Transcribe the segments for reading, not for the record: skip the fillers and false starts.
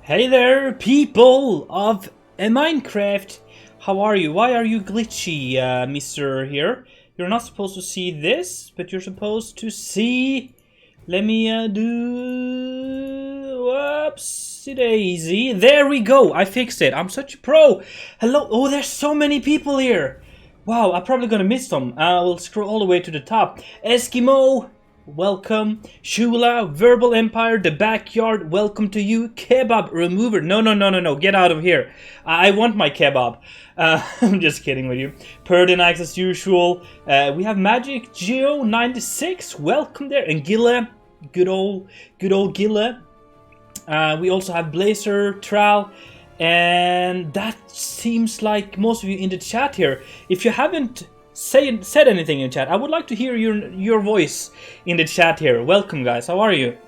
Hey there, people of Minecraft! How are you? Why are you glitchy, Mr. here? You're not supposed to see this, but you're supposed to see... Let me do... Whoopsie daisy. There we go! I fixed it. I'm such a pro! Hello! Oh, there's so many people here! Wow, I'm probably gonna miss them. We'll scroll all the way to the top. Eskimo! Welcome. Shula, Verbal Empire, The Backyard, welcome to you. Kebab Remover, no, get out of here. I want my kebab. I'm just kidding with you. Perdinax as usual. We have Magic Geo 96, welcome there. And Gilla, good old Gilla. We also have Blazer, Tral, and that seems like most of you in the chat here. If you haven't said anything in chat, I would like to hear your voice in the chat here. Welcome guys, how are you?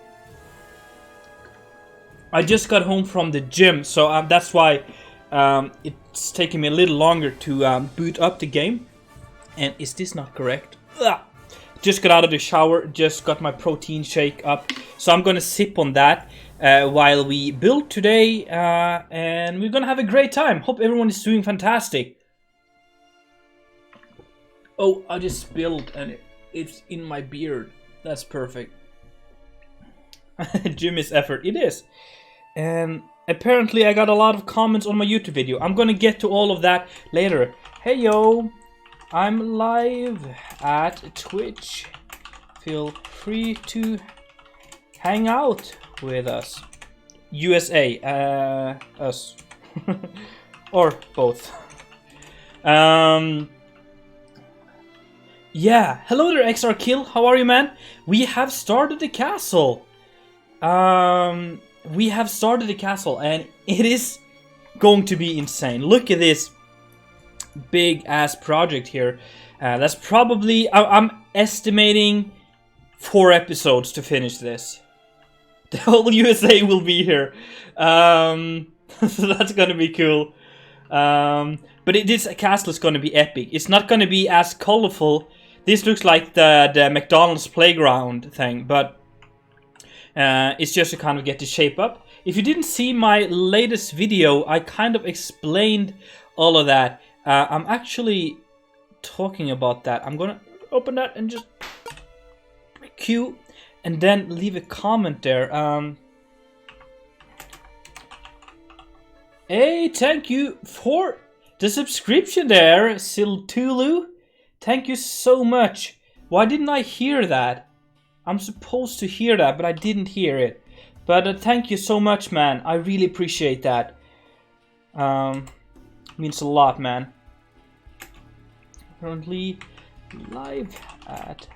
I just got home from the gym, so that's why it's taking me a little longer to boot up the game. And is this not correct? Ugh. Just got out of the shower, just got my protein shake up, so I'm gonna sip on that while we build today, and we're gonna have a great time. Hope everyone is doing fantastic. Oh, I just spilled and it's in my beard. That's perfect. Jimmy's effort. It is. And apparently I got a lot of comments on my YouTube video. I'm gonna get to all of that later. Hey yo, I'm live at Twitch. Feel free to hang out with us. USA, us. Or both. Yeah, hello there XR Kill, how are you man? We have started the castle. And it is going to be insane. Look at this big ass project here. That's probably, I'm estimating 4 episodes to finish this. The whole USA will be here. So that's gonna be cool. But this castle is gonna be epic. It's not gonna be as colorful. This looks like the McDonald's playground thing, but it's just to kind of get the shape up. If you didn't see my latest video, I kind of explained all of that. I'm actually talking about that. I'm gonna open that and just queue and then leave a comment there. Hey, thank you for the subscription there, Siltulu. Thank you so much. Why didn't I hear that? I'm supposed to hear that, but I didn't hear it. But thank you so much, man. I really appreciate that. Means a lot, man. Currently live at...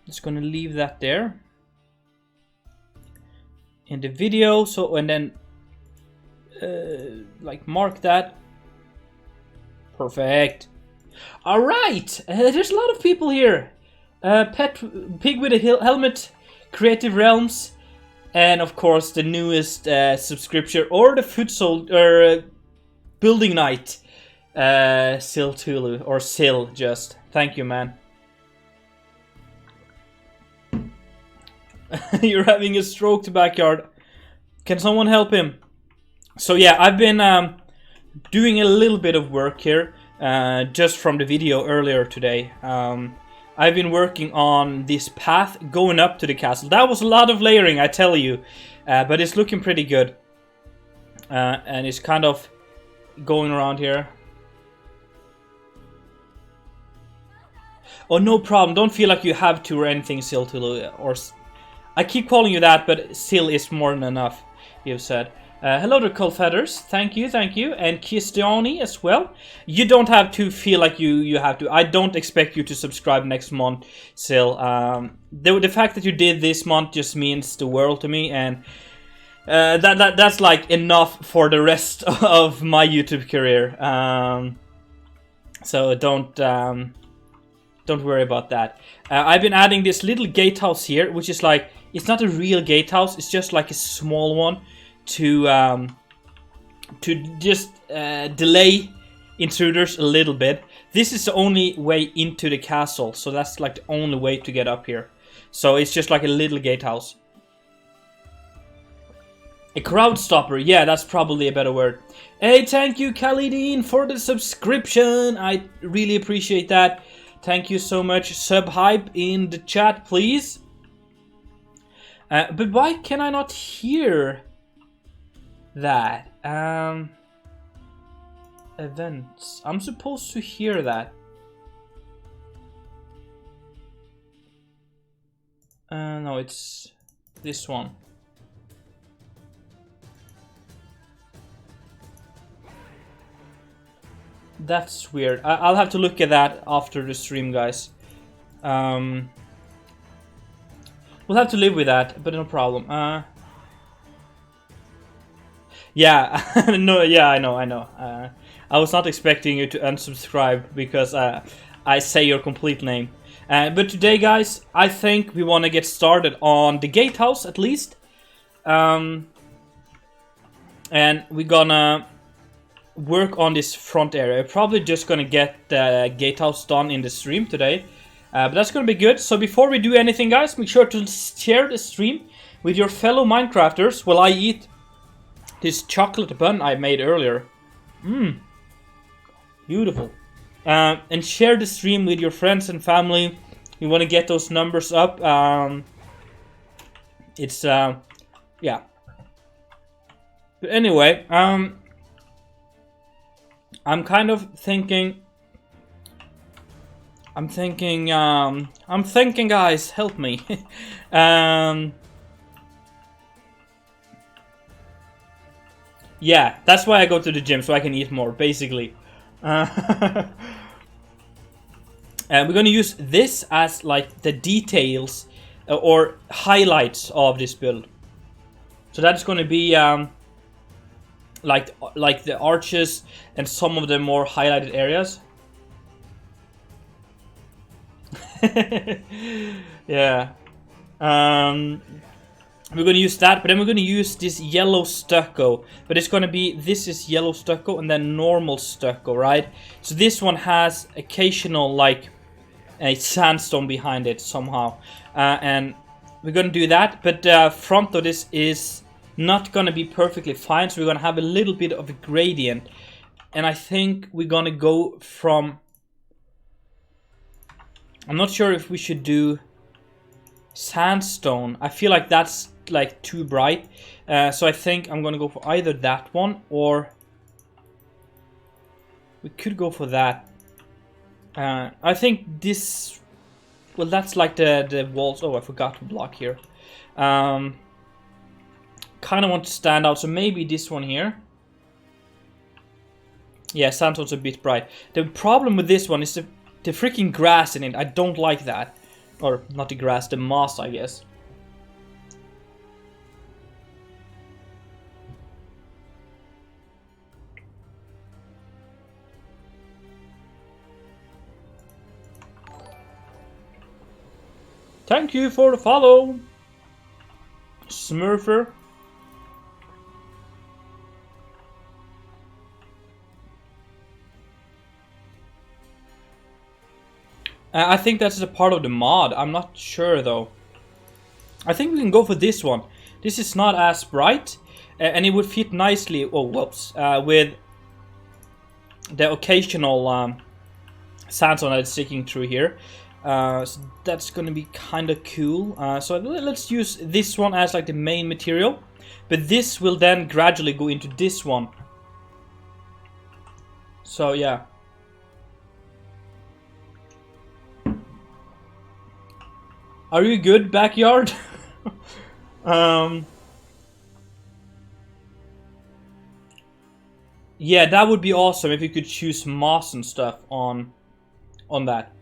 Just gonna leave that there. In the video, so, and then like mark that. Perfect. All right, there's a lot of people here. Pet Pig with a Helmet, Creative Realms, and of course the newest subscription or the Foot Soldier Building Knight, Sil Tulu or Sil. Just thank you, man. You're having a stroke to Backyard. Can someone help him? So yeah, I've been doing a little bit of work here, just from the video earlier today. I've been working on this path going up to the castle. That was a lot of layering, I tell you, but it's looking pretty good. And it's kind of going around here. Oh, no problem. Don't feel like you have to or anything, Sil, or I keep calling you that, but Sil is more than enough, you've said. Hello there, Cold Feathers. Thank you, and Kistiani as well. You don't have to feel like you have to. I don't expect you to subscribe next month, Sil. The fact that you did this month just means the world to me, and that's like enough for the rest of my YouTube career. So don't worry about that. I've been adding this little gatehouse here, which is like, it's not a real gatehouse. It's just like a small one. To just delay intruders a little bit. This is the only way into the castle, so that's like the only way to get up here. So it's just like a little gatehouse. A crowd stopper, yeah, that's probably a better word. Hey, thank you, Khalidine, for the subscription. I really appreciate that. Thank you so much. Sub hype in the chat, please. But why can I not hear that? Events. I'm supposed to hear that. No, it's this one. That's weird. I'll have to look at that after the stream, guys. We'll have to live with that, but no problem. Yeah, no, yeah, I know. I was not expecting you to unsubscribe because I say your complete name. But today, guys, I think we want to get started on the Gatehouse at least. And we're gonna work on this front area. We're probably just gonna get the Gatehouse done in the stream today. But that's gonna be good. So before we do anything, guys, make sure to share the stream with your fellow Minecrafters while I eat this chocolate bun I made earlier. Beautiful. And share the stream with your friends and family. You want to get those numbers up. Yeah. But anyway, I'm kind of thinking. I'm thinking, guys, help me. Yeah, that's why I go to the gym, so I can eat more, basically. And we're gonna use this as like the details or highlights of this build. So that's gonna be like the arches and some of the more highlighted areas. Yeah. We're gonna use that, but then we're gonna use this yellow stucco. But it's gonna be, this is yellow stucco and then normal stucco, right? So this one has occasional like a sandstone behind it somehow. And we're gonna do that, but the front of this is not gonna be perfectly fine, so we're gonna have a little bit of a gradient. And I think we're gonna go from... I'm not sure if we should do sandstone. I feel like that's like too bright. So I think I'm gonna go for either that one or... we could go for that. I think this... well, that's like the walls. Oh, I forgot to block here. Kind of want to stand out, so maybe this one here. Yeah, sandstone's a bit bright. The problem with this one is the freaking grass in it. I don't like that. Or not the grass, the moss, I guess. Thank you for the follow, Smurfer. I think that's a part of the mod. I'm not sure though. I think we can go for this one. This is not as bright, and it would fit nicely. Oh, whoops! With the occasional sandstone that's sticking through here. So that's gonna be kind of cool. So let's use this one as like the main material, but this will then gradually go into this one. So yeah. Are you good, backyard? Yeah, that would be awesome if you could choose moss and stuff on that.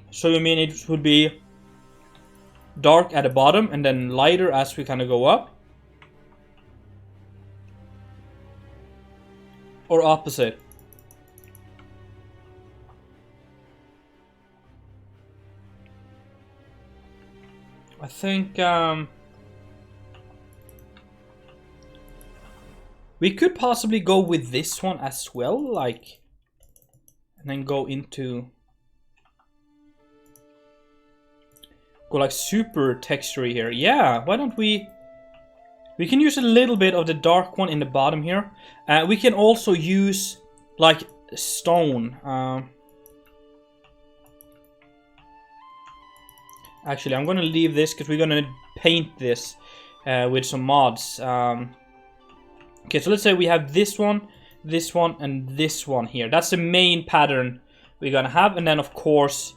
So you mean it would be dark at the bottom and then lighter as we kind of go up? Or opposite? I think We could possibly go with this one as well, like, and then go like super textury here. Yeah, why don't we can use a little bit of the dark one in the bottom here. We can also use like stone. Actually, I'm gonna leave this because we're gonna paint this with some mods. Okay, so let's say we have this one, and this one here. That's the main pattern we're gonna have, and then of course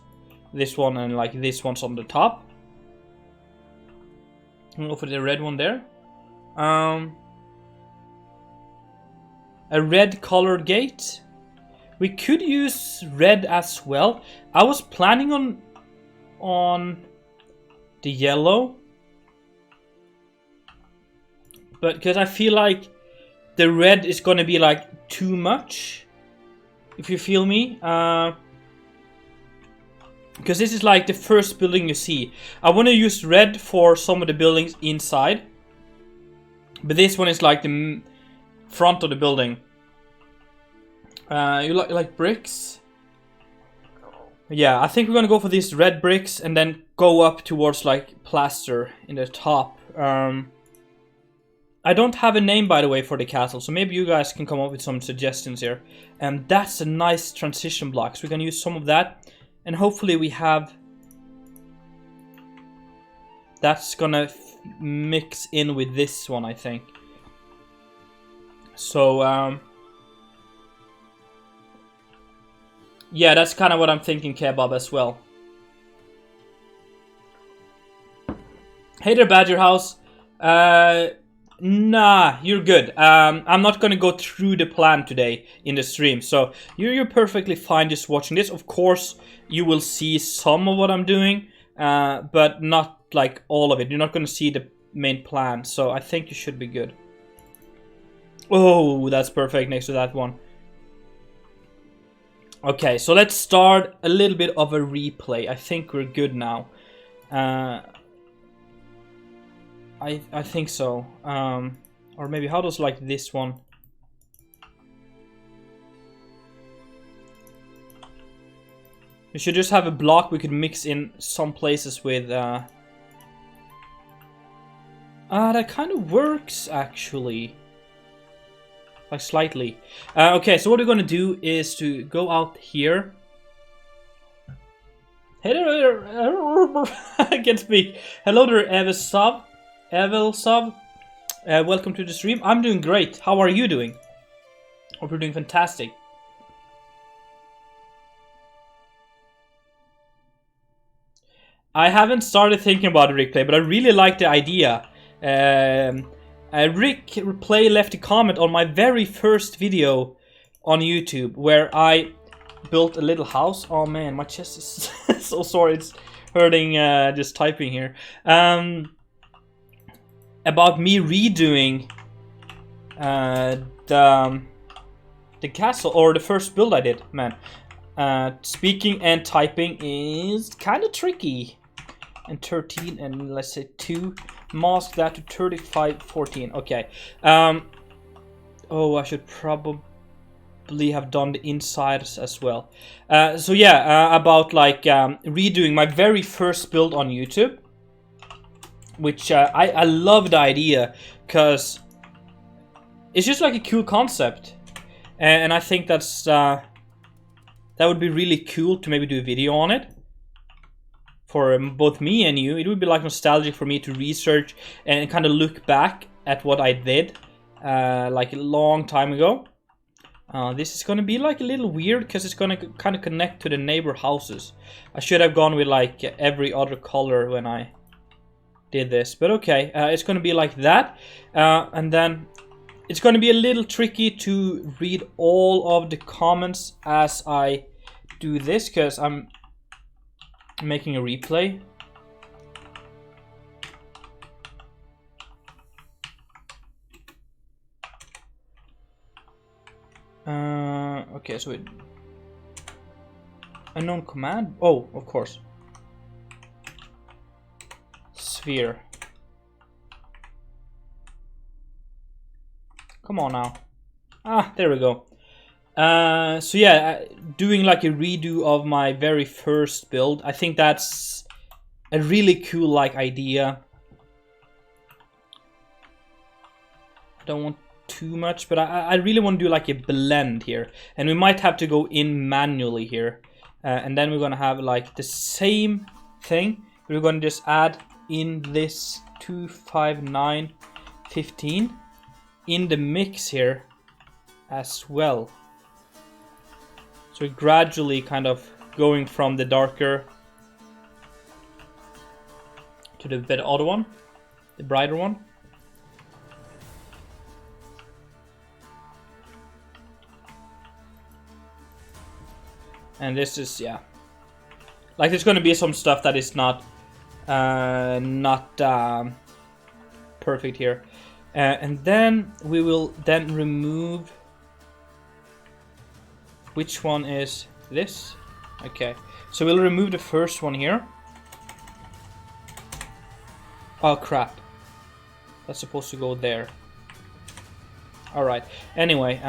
this one and like this one's on the top. I'm gonna go for the red one there. A red colored gate. We could use red as well. I was planning on the yellow, but because I feel like the red is gonna be like too much, if you feel me. Because this is like the first building you see. I want to use red for some of the buildings inside, but this one is like the front of the building. You like bricks? Yeah, I think we're gonna go for these red bricks and then go up towards like plaster in the top. I don't have a name, by the way, for the castle, so maybe you guys can come up with some suggestions here. And that's a nice transition block, so we can use some of that. And hopefully we have... That's gonna mix in with this one, I think. So, yeah, that's kind of what I'm thinking, Kebab, as well. Hey there, Badger House. Nah, you're good. I'm not gonna go through the plan today in the stream, so you're perfectly fine just watching this. Of course, you will see some of what I'm doing, but not like all of it. You're not gonna see the main plan, so I think you should be good. Oh, that's perfect next to that one. Okay, so let's start a little bit of a replay. I think we're good now. I think so. Or maybe how does like this one? We should just have a block we could mix in some places with. That kind of works actually. Like slightly. Okay, so what we're gonna do is to go out here. Hey there, I can't speak. Hello there, Evelsov. Welcome to the stream. I'm doing great. How are you doing? Hope you're doing fantastic. I haven't started thinking about a replay, but I really like the idea. Rick Replay left a comment on my very first video on YouTube where I built a little house. Oh man, my chest is so sore, it's hurting just typing here. About me redoing the castle, or the first build I did. Man, speaking and typing is kind of tricky. And 13 and let's say 2. Mask that to 35, 14. Okay. Oh, I should probably have done the insides as well. So yeah, about like redoing my very first build on YouTube, which I love the idea because it's just like a cool concept, and I think that's that would be really cool to maybe do a video on it. For both me and you, it would be like nostalgic for me to research and kind of look back at what I did like a long time ago. This is gonna be like a little weird because it's gonna kind of connect to the neighbor houses. I should have gone with like every other color when I did this, but okay, it's gonna be like that, and then it's gonna be a little tricky to read all of the comments as I do this because I'm making a replay. Okay, so unknown command. Oh, of course. Sphere. Come on now. Ah, there we go. So yeah, doing like a redo of my very first build. I think that's a really cool like idea. I don't want too much, but I really want to do like a blend here. And we might have to go in manually here. And then we're going to have like the same thing. We're going to just add in this 25915 in the mix here as well. So we're gradually kind of going from the darker to the better other one, the brighter one. And this is, yeah, like there's going to be some stuff that is not perfect here. And then we will then remove, which one is this? Okay, so we'll remove the first one here. Oh crap, that's supposed to go there. All right, anyway,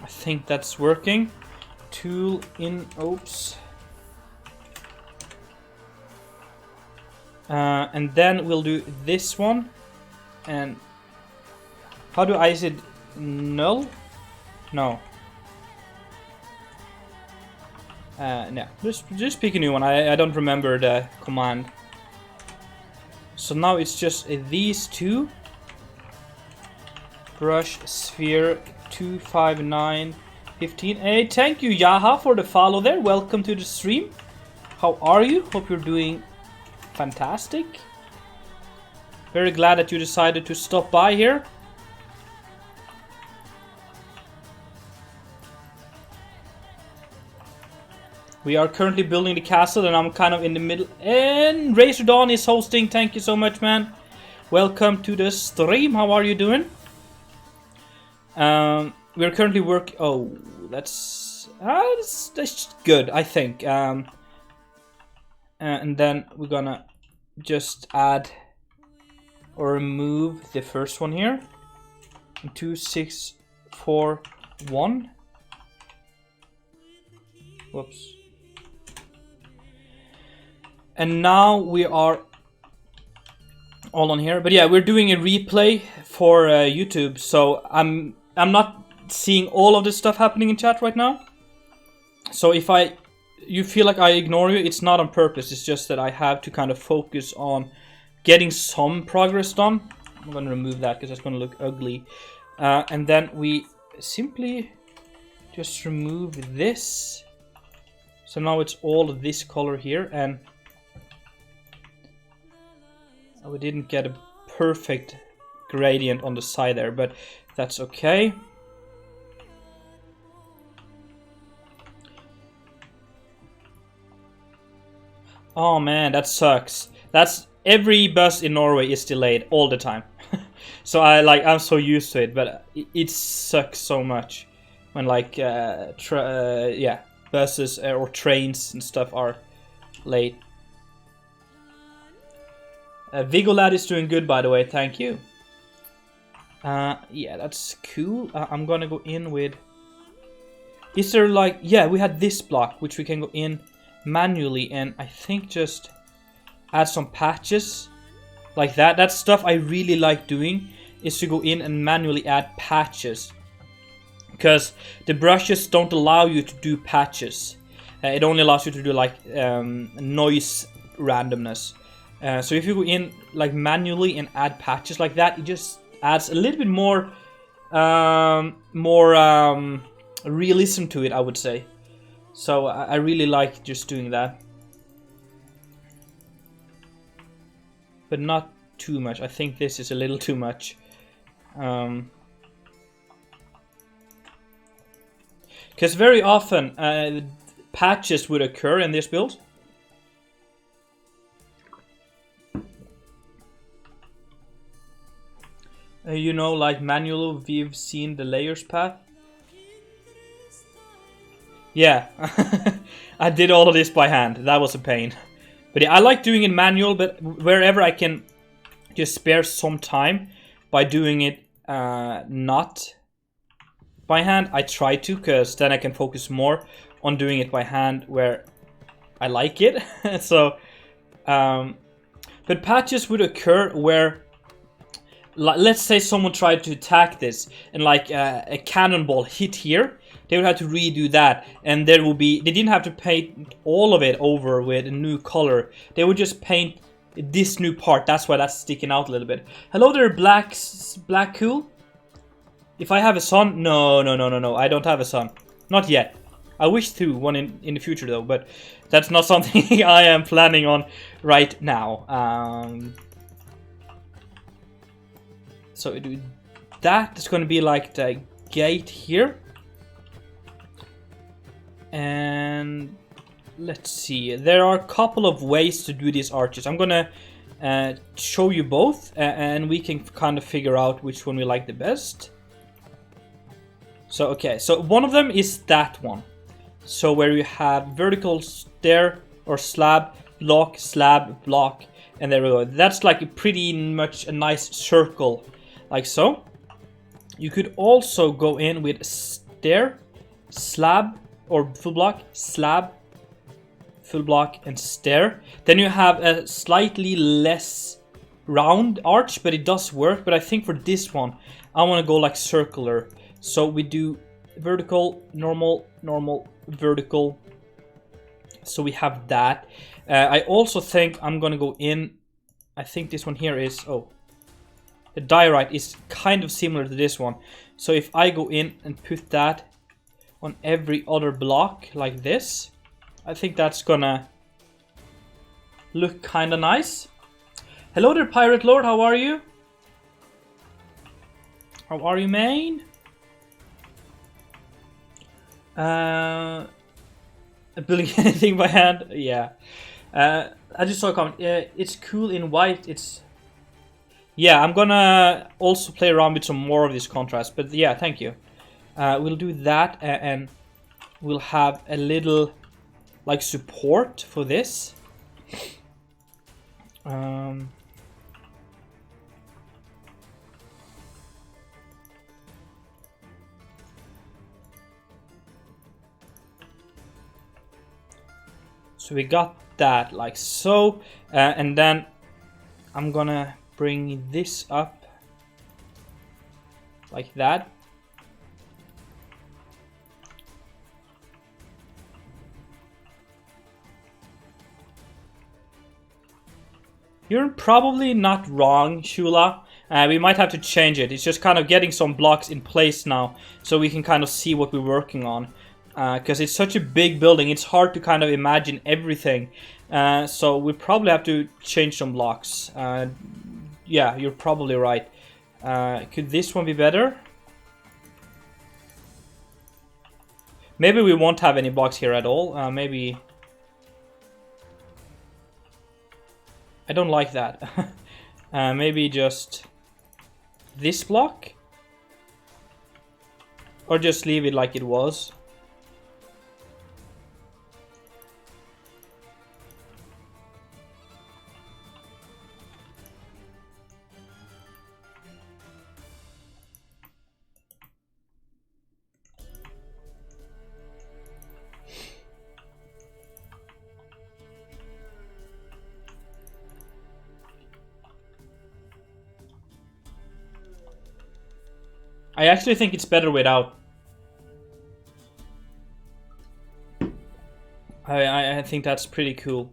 I think that's working. Tool in, oops. And then we'll do this one. And how do I say null? No. No, just pick a new one. I don't remember the command. So now it's just these two. Brush sphere 25915. Hey, thank you Yaha for the follow there. Welcome to the stream. How are you? Hope you're doing fantastic. Very glad that you decided to stop by here. We are currently building the castle and I'm kind of in the middle. And Razor Dawn is hosting. Thank you so much, man. Welcome to the stream. How are you doing? We're currently working. Oh, that's good, I think. And then we're gonna just add or remove the first one here. 2641. Whoops. And now we are all on here. But yeah, we're doing a replay for YouTube, so I'm not seeing all of this stuff happening in chat right now. So if you feel like I ignore you, it's not on purpose. It's just that I have to kind of focus on getting some progress done. I'm going to remove that because that's going to look ugly. And then we simply just remove this. So now it's all of this color here, and we didn't get a perfect gradient on the side there, but that's okay. Oh man, that sucks. That's every bus in Norway is delayed all the time. So I'm so used to it, but it sucks so much when like buses or trains and stuff are late. Vigolad is doing good, by the way. Thank you. Yeah, that's cool. I'm gonna go in with. Is there like, yeah, we had this block which we can go in manually and I think just add some patches like that. That's stuff I really like doing, is to go in and manually add patches, because the brushes don't allow you to do patches. It only allows you to do like noise randomness. So if you go in like manually and add patches like that, it just adds a little bit more realism to it, I would say. So I really like just doing that, but not too much. I think this is a little too much. Because very often patches would occur in this build. You know, like manual, we've seen the layers path. Yeah, I did all of this by hand. That was a pain. But yeah, I like doing it manual, but wherever I can just spare some time by doing it not by hand, I try to, because then I can focus more on doing it by hand where I like it. So, but patches would occur where, let's say someone tried to attack this and like a cannonball hit here. They would have to redo that, and there will be, they didn't have to paint all of it over with a new color. They would just paint this new part. That's why that's sticking out a little bit. Hello there, Black Cool. If I have a son, no, I don't have a son, not yet. I wish to, one in the future though, but that's not something I am planning on right now. So that is going to be like the gate here. And let's see, there are a couple of ways to do these arches. I'm gonna show you both, and we can kind of figure out which one we like the best. So okay, so one of them is that one. So where you have vertical stair or slab, block, and there we go. That's like a pretty much a nice circle, like so. You could also go in with stair, slab, or full block, slab, full block, and stair. Then you have a slightly less round arch, but it does work. But I think for this one, I want to go like circular. So we do vertical, normal, normal, vertical. So we have that. I also think I'm going to go in, I think this one here is, oh, the diorite is kind of similar to this one. So if I go in and put that on every other block like this, I think that's gonna look kinda nice. Hello there, Pirate Lord, how are you? How are you, main? Building anything by hand? Yeah. I just saw a comment. It's cool in white. It's... Yeah, I'm gonna also play around with some more of this contrast. But yeah, thank you. We'll do that, and we'll have a little like support for this. So we got that like so, and then I'm gonna bring this up like that. You're probably not wrong, Shula. We might have to change it. It's just kind of getting some blocks in place now, so we can kind of see what we're working on. Because it's such a big building, it's hard to kind of imagine everything. So we probably have to change some blocks. Yeah, you're probably right. Could this one be better? Maybe we won't have any blocks here at all. Maybe... I don't like that. Maybe just this block? Or just leave it like it was. I actually think it's better without. I think that's pretty cool.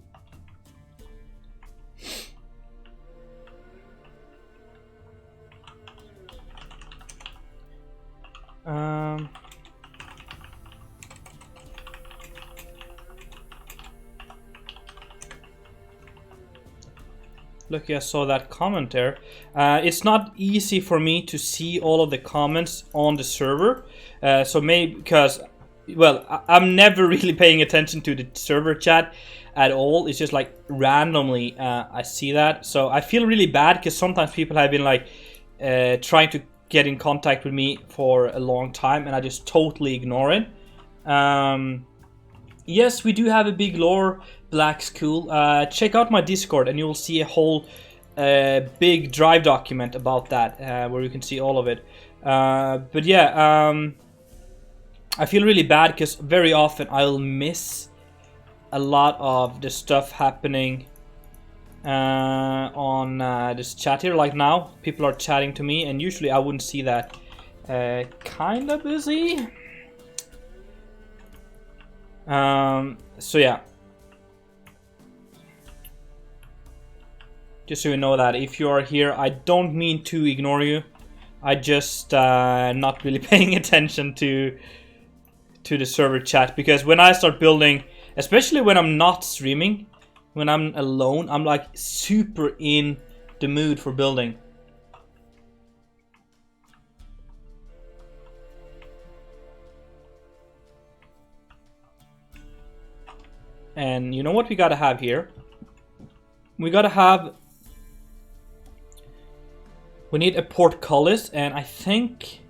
Look, I saw that comment there. It's not easy for me to see all of the comments on the server. So maybe because, well, I'm never really paying attention to the server chat at all. It's just like randomly I see that. So I feel really bad because sometimes people have been like trying to get in contact with me for a long time, and I just totally ignore it. Yes, we do have a big lore, Black School. Check out my Discord and you will see a whole big drive document about that, where you can see all of it. But yeah, I feel really bad because very often I'll miss a lot of the stuff happening on this chat here. Like now, people are chatting to me, and usually I wouldn't see that. Kinda busy. So yeah. Just so you know that if you are here, I don't mean to ignore you. I just not really paying attention to the server chat, because when I start building, especially when I'm not streaming, when I'm alone, I'm like super in the mood for building. And you know what we gotta have here? We gotta have... We need a portcullis, and I think...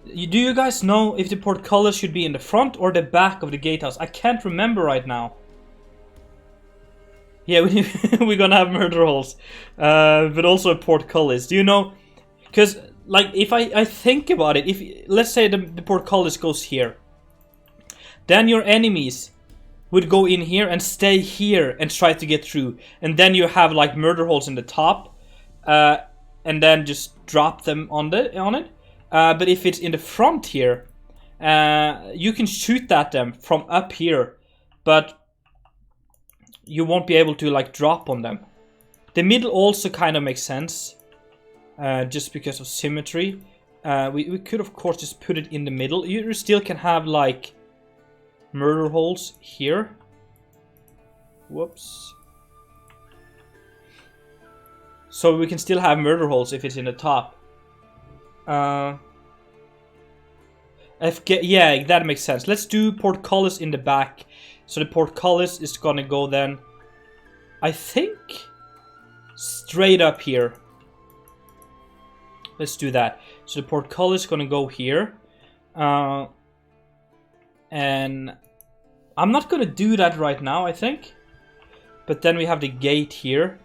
Do you guys know if the portcullis should be in the front or the back of the gatehouse? I can't remember right now. Yeah, we're gonna have murder holes. But also a portcullis. Do you know? Because, like, if I think about it, if let's say the portcullis goes here, then your enemies would go in here and stay here and try to get through. And then you have, like, murder holes in the top. And then just drop them on it. But if it's in the front here, you can shoot at them from up here, but you won't be able to like drop on them. The middle also kind of makes sense, just because of symmetry. We could of course just put it in the middle. You still can have like murder holes here. Whoops. So we can still have murder holes if it's in the top. Yeah, that makes sense. Let's do portcullis in the back. So the portcullis is gonna go then, I think, straight up here. Let's do that. So the portcullis is gonna go here. And I'm not gonna do that right now, I think. But then we have the gate here.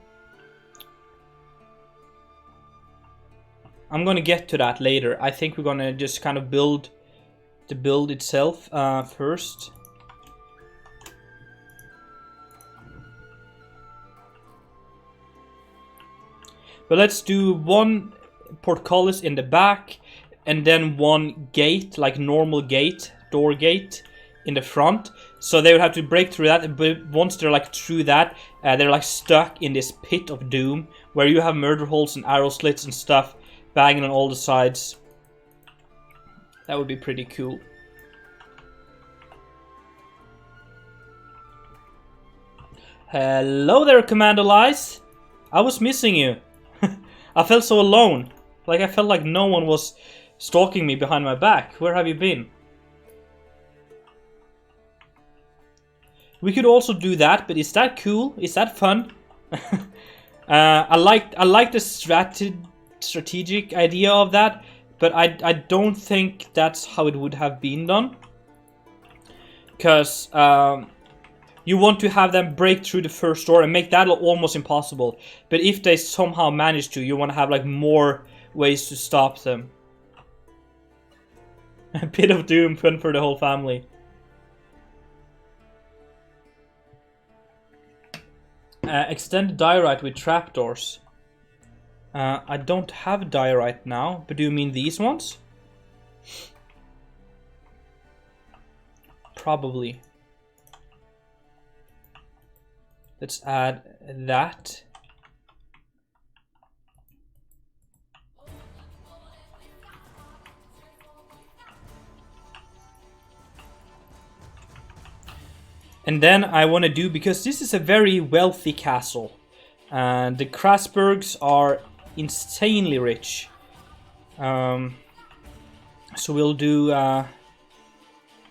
I'm gonna get to that later. I think we're gonna just kind of build the build itself first. But let's do one portcullis in the back and then one gate, like normal gate, door gate in the front. So they would have to break through that, but once they're like through that, they're like stuck in this pit of doom where you have murder holes and arrow slits and stuff banging on all the sides. That would be pretty cool. Hello there, Commando Lies. I was missing you. I felt so alone. Like I felt like no one was stalking me behind my back. Where have you been? We could also do that, but is that cool? Is that fun? I like the strategic idea of that, but I don't think that's how it would have been done, because you want to have them break through the first door and make that almost impossible. But if they somehow manage to, you want to have like more ways to stop them. A bit of doom, fun for the whole family. Extend diorite with trapdoors. I don't have diorite now, but do you mean these ones? Probably. Let's add that. And then I want to do, because this is a very wealthy castle, and the Crasburgs are insanely rich. So we'll do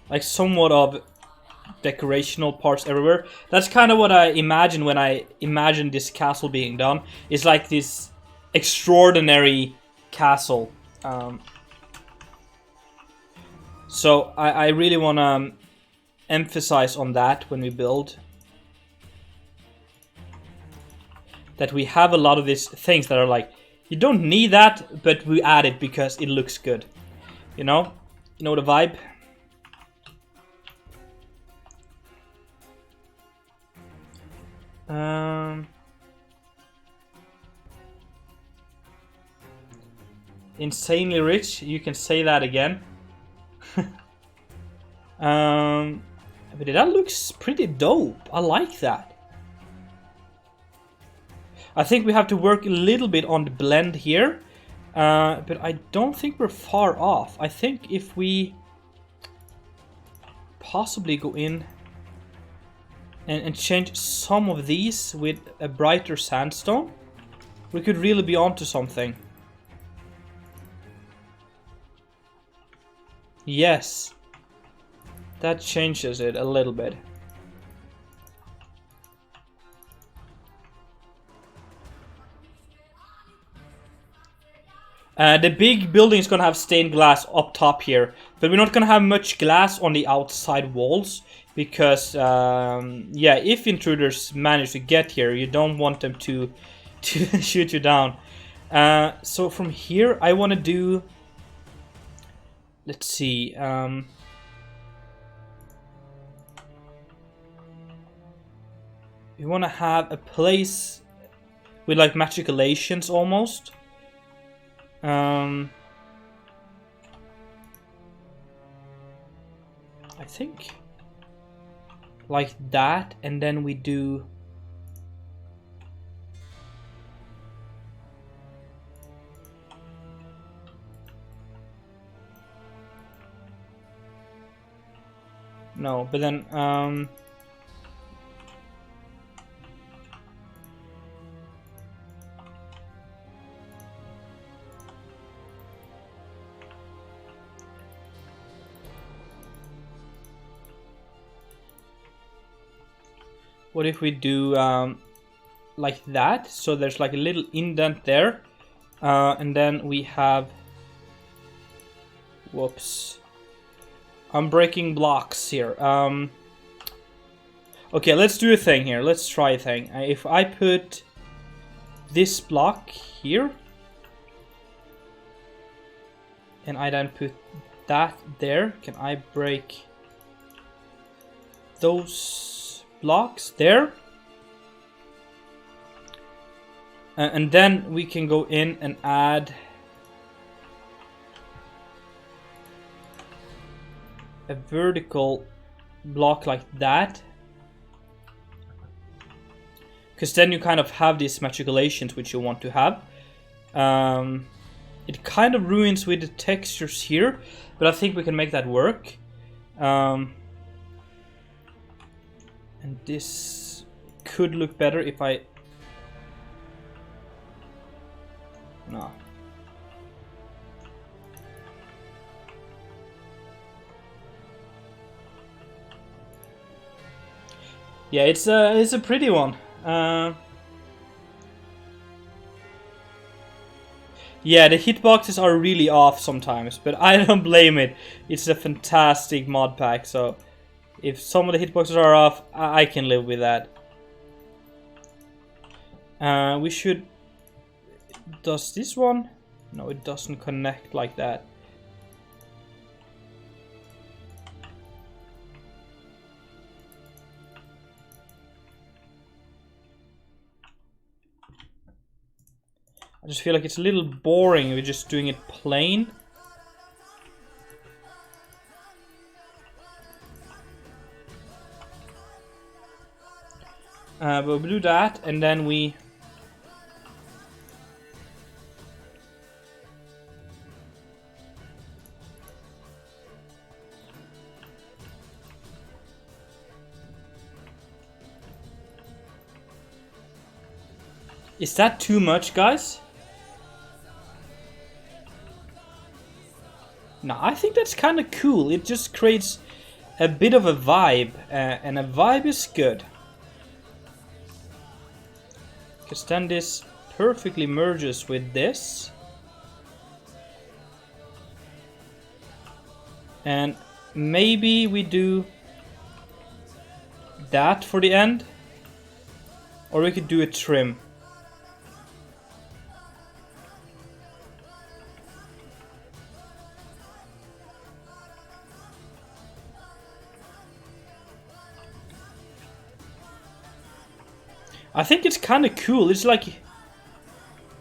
like somewhat of decorational parts everywhere. That's kind of what I imagine when I imagine this castle being done. It's like this extraordinary castle. So I really want to emphasize on that when we build. That we have a lot of these things that are like, you don't need that, but we add it because it looks good. You know? You know the vibe? Insanely rich, you can say that again. But that looks pretty dope. I like that. I think we have to work a little bit on the blend here. But I don't think we're far off. I think if we possibly go in and change some of these with a brighter sandstone, we could really be onto something. Yes, that changes it a little bit. The big building is gonna have stained glass up top here, but we're not gonna have much glass on the outside walls because, yeah, if intruders manage to get here, you don't want them to shoot you down. So from here, I want to do. Let's see. We want to have a place with like magicalations almost. I think like that, and then we do no, but then what if we do like that? So there's like a little indent there, and then we have. Whoops! I'm breaking blocks here. Okay, let's do a thing here. Let's try a thing. If I put this block here, and I then put that there, can I break those blocks there? And then we can go in and add a vertical block like that, because then you kind of have these magicalations which you want to have. It kind of ruins with the textures here, but I think we can make that work. And this could look better if I... No. Yeah, it's a pretty one. Yeah, the hitboxes are really off sometimes, but I don't blame it. It's a fantastic mod pack, so if some of the hitboxes are off, I can live with that. We should... Does this one? No, it doesn't connect like that. I just feel like it's a little boring if we're just doing it plain. But we'll do that, and then we... Is that too much, guys? No, I think that's kind of cool. It just creates a bit of a vibe, and a vibe is good. Because then this perfectly merges with this. And maybe we do that for the end. Or we could do a trim. I think it's kind of cool. It's like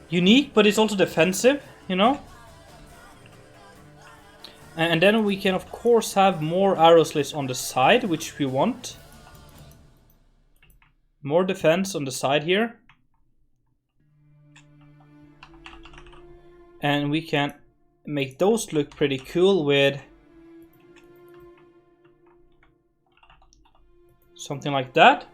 unique, but it's also defensive, you know? And then we can of course have more arrow slits on the side, which we want. More defense on the side here. And we can make those look pretty cool with something like that.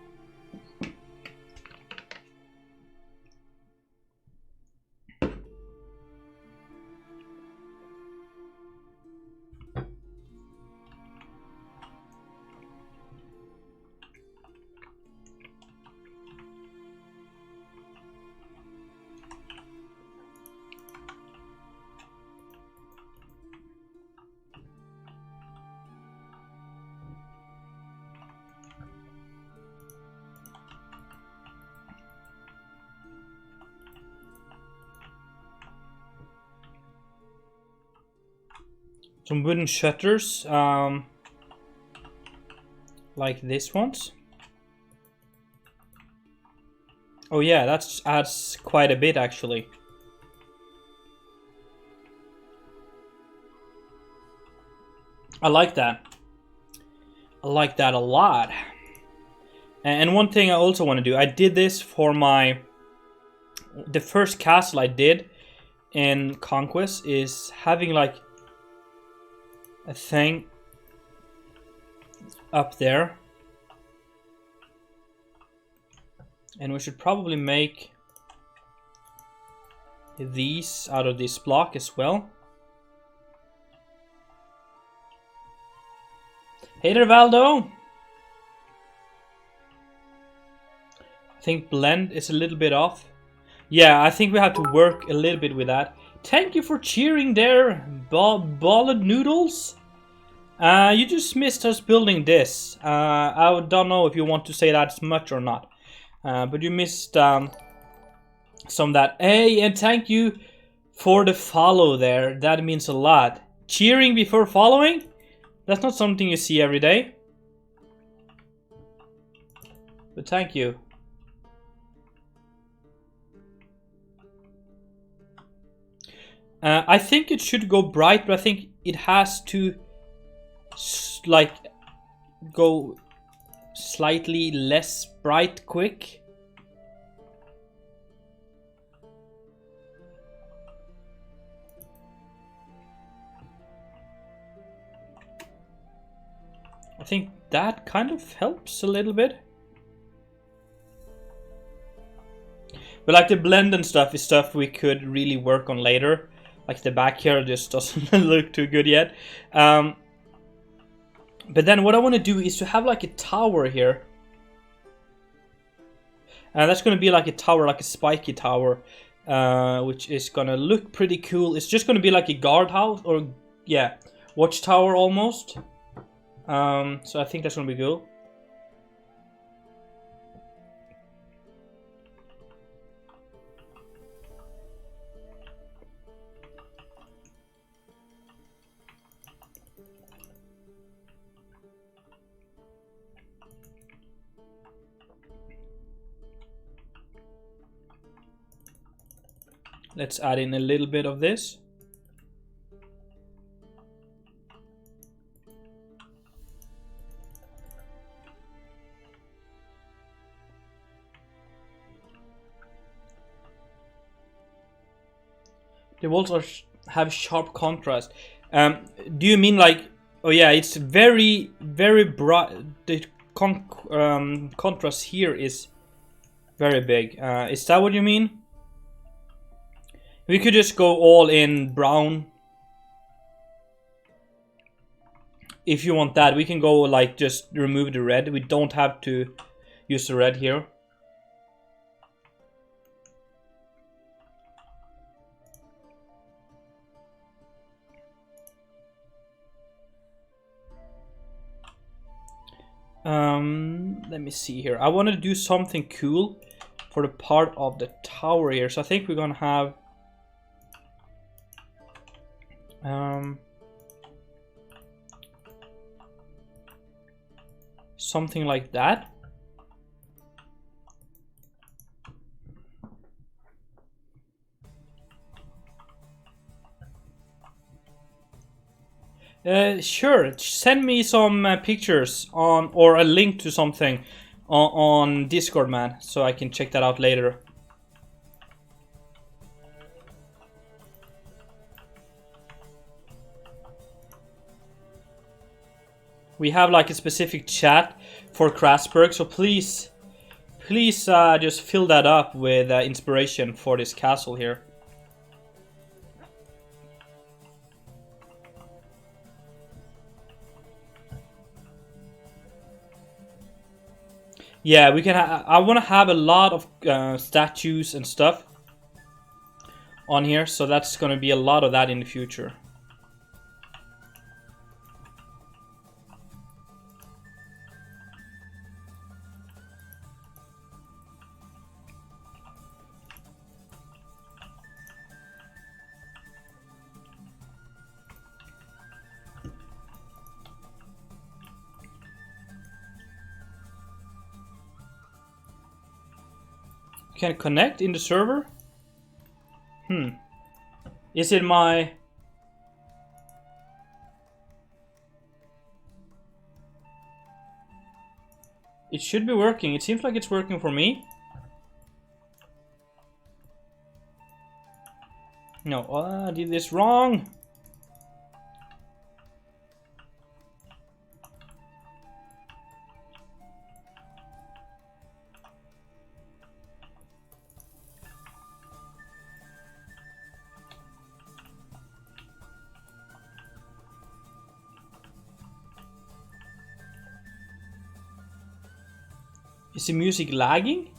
Some wooden shutters, like this ones. Oh yeah, that adds quite a bit actually. I like that. I like that a lot. And one thing I also want to do, I did this for the first castle I did in Conquest, is having like a thing up there. And we should probably make these out of this block as well. Hey there, Valdo! I think blend is a little bit off. Yeah, I think we have to work a little bit with that. Thank you for cheering there, Ballad Noodles. You just missed us building this. I don't know if you want to say that much or not. But you missed some of that. Hey, and thank you for the follow there. That means a lot. Cheering before following? That's not something you see every day. But thank you. I think it should go bright, but I think it has to like go slightly less bright quick. I think that kind of helps a little bit. But like the blend and stuff is stuff we could really work on later. Like the back here just doesn't look too good yet. But then what I want to do is to have like a tower here. And that's going to be like a tower, like a spiky tower. Which is going to look pretty cool. It's just going to be like a guardhouse, or yeah, watchtower almost. So I think that's going to be cool. Let's add in a little bit of this. The walls have sharp contrast. Do you mean like, oh yeah, it's very, very bright. The contrast here is very big. Is that what you mean? We could just go all in brown. If you want that, we can go like just remove the red. We don't have to use the red here. Let me see here. I want to do something cool for the part of the tower here. So I think we're gonna have something like that. Sure, send me some pictures on, or a link to something on Discord, man, so I can check that out later. We have like a specific chat for Crasburg, so please just fill that up with inspiration for this castle here. Yeah, we can. I want to have a lot of statues and stuff on here, so that's going to be a lot of that in the future. Can I connect in the server? Is it my... It should be working. It seems like it's working for me. No, I did this wrong. Is the music lagging?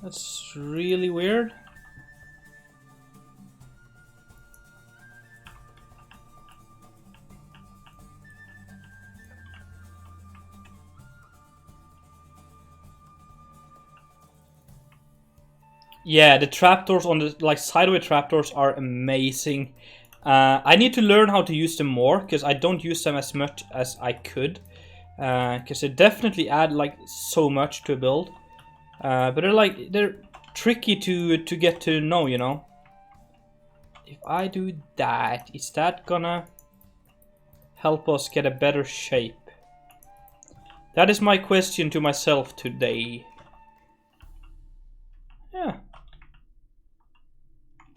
That's really weird. Yeah, the trapdoors on the like sideway trapdoors are amazing. I need to learn how to use them more because I don't use them as much as I could. Because they definitely add like so much to a build, but they're tricky to get to know, you know. If I do that, is that gonna help us get a better shape? That is my question to myself today. Yeah,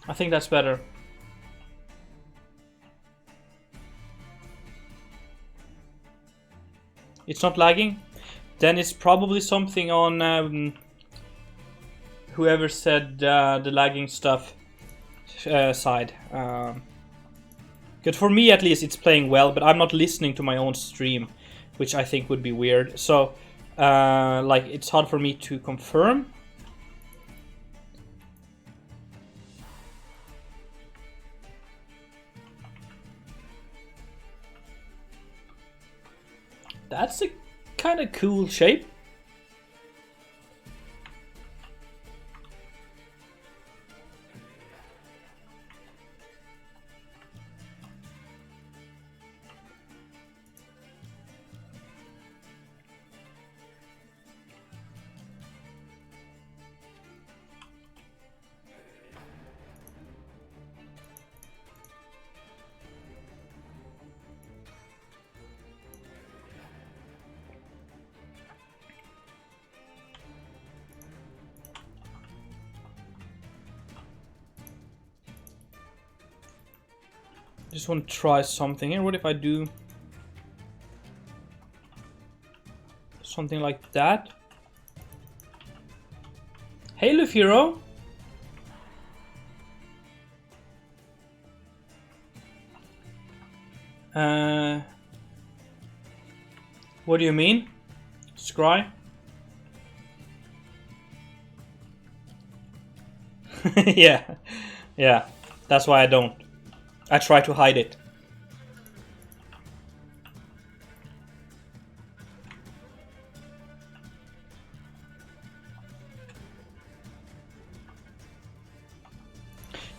I think that's better. It's not lagging? Then it's probably something on whoever said the lagging stuff side. Good, for me at least it's playing well, but I'm not listening to my own stream, which I think would be weird. So like it's hard for me to confirm. That's a kind of cool shape. Just want to try something here. What if I do something like that? Hey, Lufiro. What do you mean? Scry? Yeah. Yeah. That's why I don't. I try to hide it.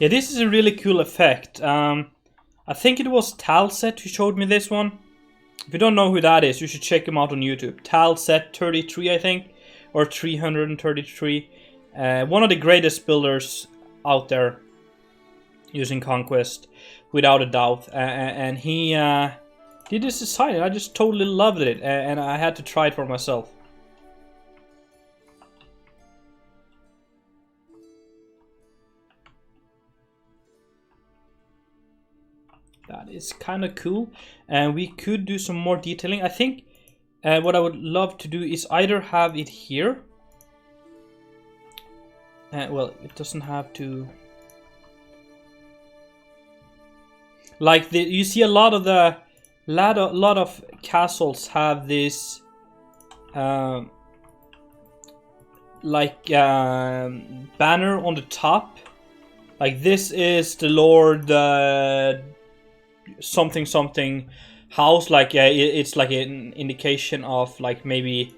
Yeah, this is a really cool effect. I think it was Talset who showed me this one. If you don't know who that is, you should check him out on YouTube. Talset33, I think, or 333. One of the greatest builders out there using Conquest, without a doubt. And he did this design, and I just totally loved it, and I had to try it for myself. That is kind of cool, and we could do some more detailing. I think what I would love to do is either have it here. Well, it doesn't have to. Like you see, a lot of the lot of castles have this banner on the top. Like this is the Lord something something house. Like it's like an indication of like maybe,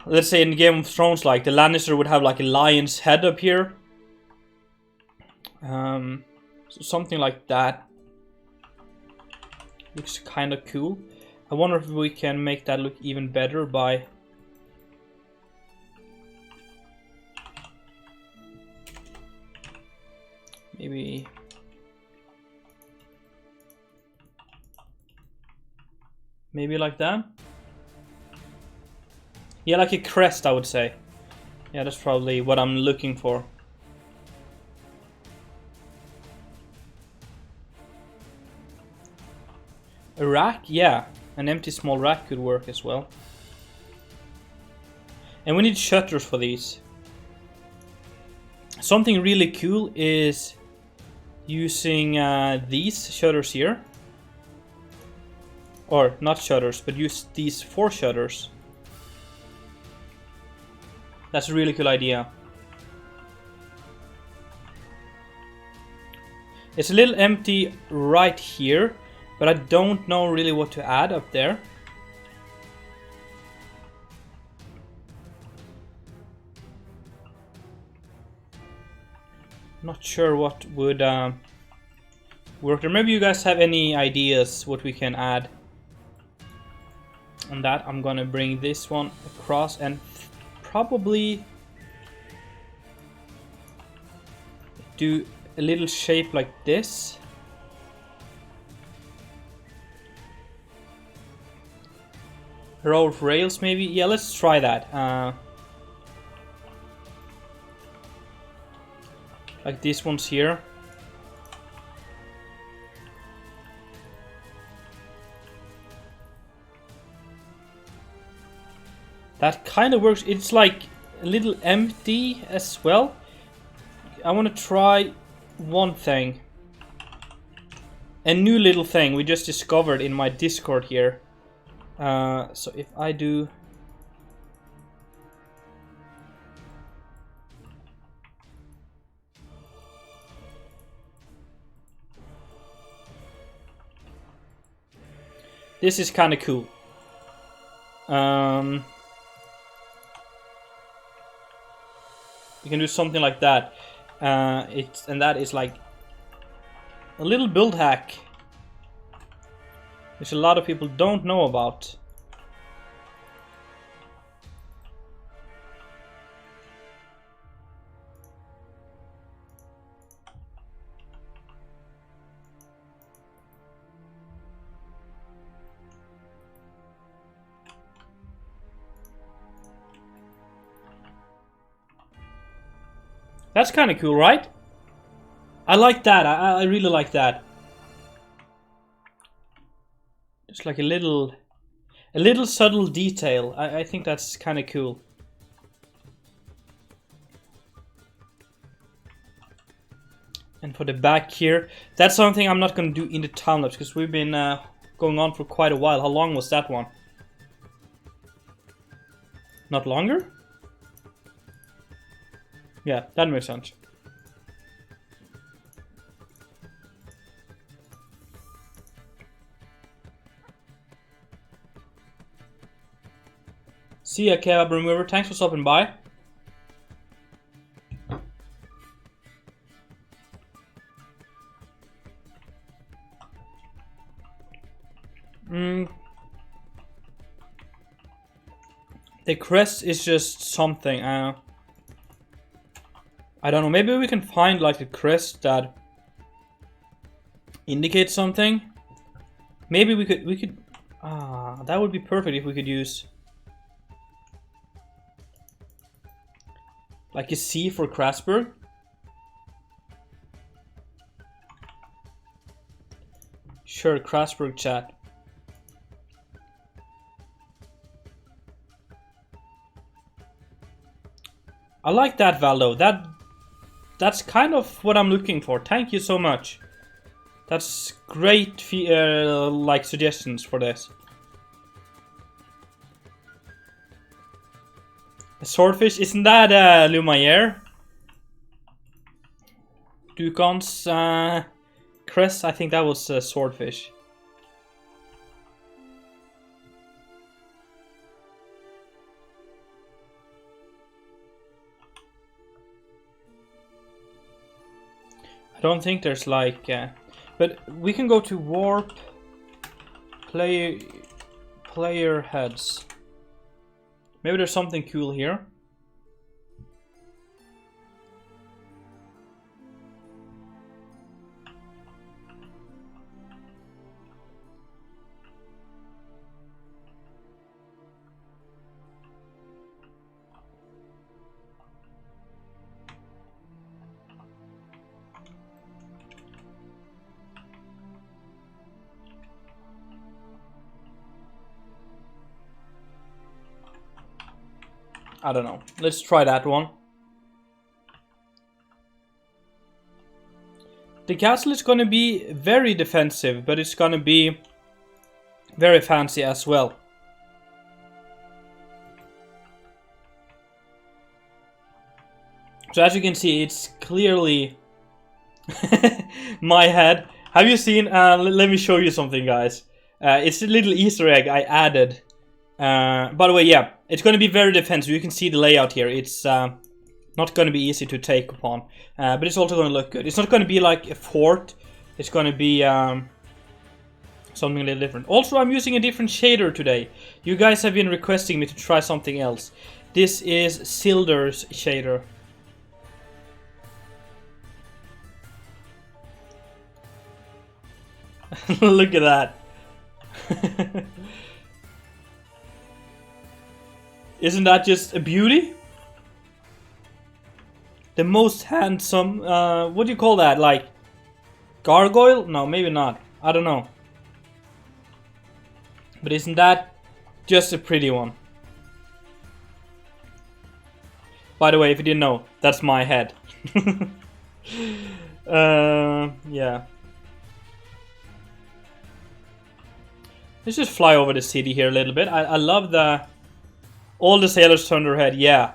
let's say in Game of Thrones, like the Lannister would have like a lion's head up here. So something like that. Looks kind of cool. I wonder if we can make that look even better by maybe like that. Yeah, like a crest, I would say. Yeah, that's probably what I'm looking for. A rack? Yeah, an empty small rack could work as well. And we need shutters for these. Something really cool is using these shutters here. Or not shutters, but use these 4 shutters. That's a really cool idea. It's a little empty right here, but I don't know really what to add up there. Not sure what would work there. Maybe you guys have any ideas what we can add. On that, I'm gonna bring this one across and probably do a little shape like this. Row of rails, maybe? Yeah, let's try that. Like these ones here. That kind of works. It's like a little empty as well. I want to try one thing. A new little thing we just discovered in my Discord here. So if I do... This is kind of cool. You can do something like that. And that is like a little build hack, which a lot of people don't know about. That's kind of cool, right? I like that. I really like that. Just like a little subtle detail. I think that's kind of cool. And for the back here, that's something I'm not going to do in the time lapse because we've been going on for quite a while. How long was that one? Not longer? Yeah, that makes sense. See ya, Kebab Remover. Thanks for stopping by. The crest is just something. I don't know. Maybe we can find like a crest that indicates something. Maybe we could. That would be perfect if we could use like a C for Crasburg. Sure, Crasburg chat. I like that, Valdo. That's kind of what I'm looking for. Thank you so much. That's great, like suggestions for this. A swordfish, isn't that Lumiere? Ducon's crest, I think that was a swordfish. I don't think there's like, but we can go to warp player heads. Maybe there's something cool here. I don't know. Let's try that one. The castle is gonna be very defensive, but it's gonna be very fancy as well. So as you can see, it's clearly my head. Have you seen? Let me show you something, guys. It's a little Easter egg I added. By the way, yeah, it's going to be very defensive. You can see the layout here. It's not going to be easy to take upon, but it's also going to look good. It's not going to be like a fort. It's going to be something a little different. Also, I'm using a different shader today. You guys have been requesting me to try something else. This is Silder's shader. Look at that. Isn't that just a beauty? The most handsome, what do you call that? Like, gargoyle? No, maybe not. I don't know. But isn't that just a pretty one? By the way, if you didn't know, that's my head. Yeah. Let's just fly over the city here a little bit. I love the... All the sailors turn their head, yeah.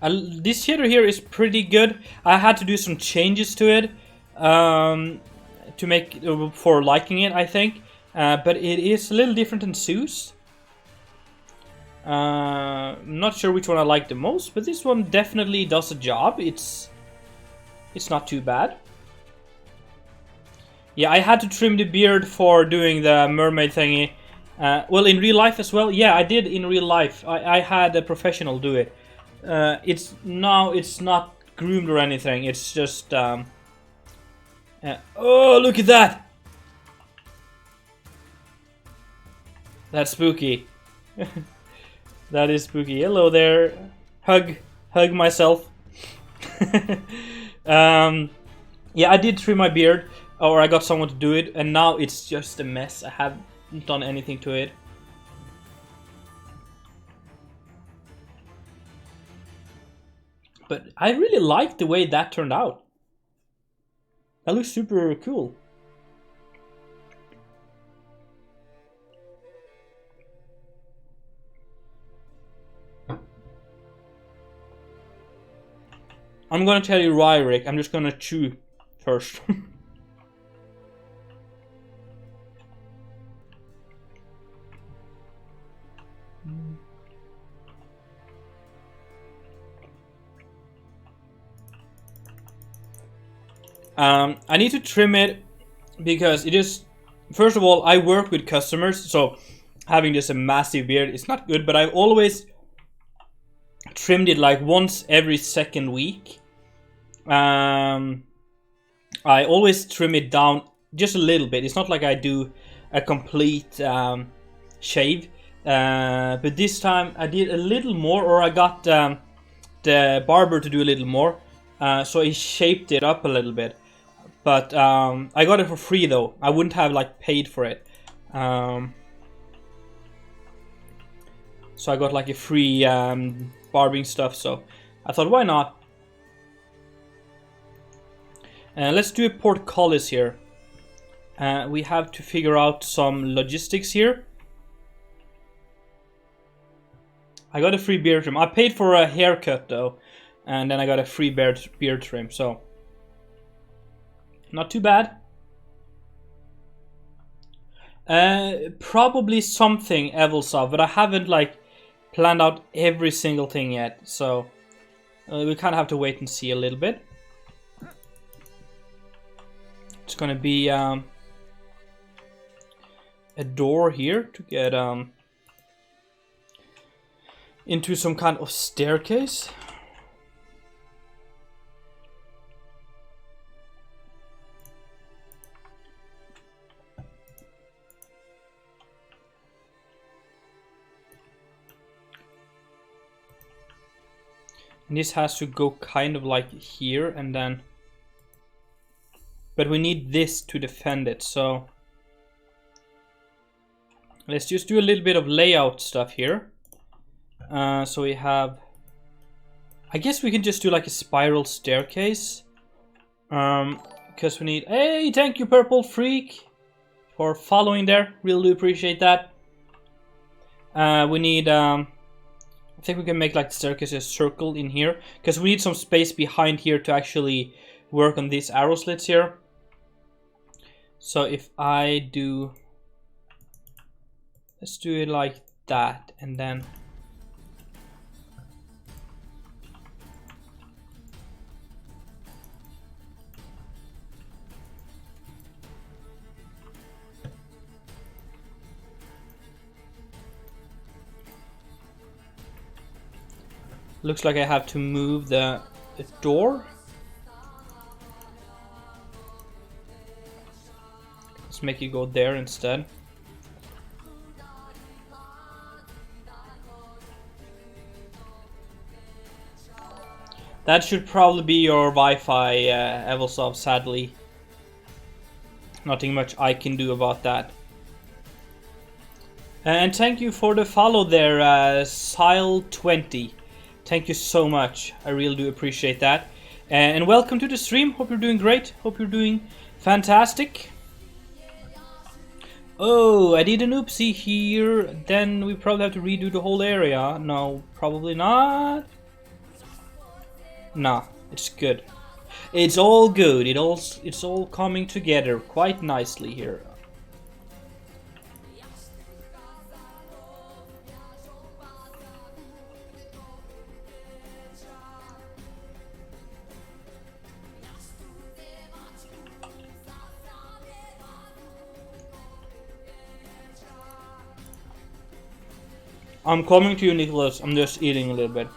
This shader here is pretty good. I had to do some changes to it to make for liking it, I think. But it is a little different than Zeus. I'm not sure which one I like the most, but this one definitely does a job. It's not too bad. Yeah, I had to trim the beard for doing the mermaid thingy. Well, in real life as well. Yeah, I did in real life. I had a professional do it. It's not groomed or anything. It's just oh, look at that. That's spooky. That is spooky. Hello there. Hug myself. Yeah, I did trim my beard, or I got someone to do it, and now it's just a mess. I haven't done anything to it. But I really like the way that turned out. That looks super cool. I'm gonna tell you why, Rick. I'm just gonna chew first. I need to trim it because it is, first of all, I work with customers, so having just a massive beard is not good, but I've always trimmed it like once every second week. I always trim it down just a little bit. It's not like I do a complete shave, but this time I did a little more, or I got the barber to do a little more, so he shaped it up a little bit. But I got it for free though. I wouldn't have like paid for it. So I got like a free barbing stuff, so I thought, why not? Let's do a portcullis here. We have to figure out some logistics here. I got a free beard trim. I paid for a haircut though, and then I got a free beard trim, so not too bad. Probably something Evilsoft, but I haven't like planned out every single thing yet, so we kind of have to wait and see a little bit. It's gonna be a door here to get into some kind of staircase. And this has to go kind of like here, and then, but we need this to defend it, so let's just do a little bit of layout stuff here. So we have, I guess we can just do like a spiral staircase, because we need, hey, thank you Purple Freak for following there, really do appreciate that. We need, I think we can make like the staircase a circle in here, because we need some space behind here to actually work on these arrow slits here. So if I do, let's do it like that, and then looks like I have to move the door. Let's make it go there instead. That should probably be your Wi-Fi, Evilsoft, sadly. Nothing much I can do about that. And thank you for the follow there, Sile20. Thank you so much. I really do appreciate that. And welcome to the stream. Hope you're doing great. Hope you're doing fantastic. Oh, I did an oopsie here. Then we probably have to redo the whole area. No, probably not. Nah, it's good. It's all good. It's all coming together quite nicely here. I'm coming to you, Nicholas. I'm just eating a little bit.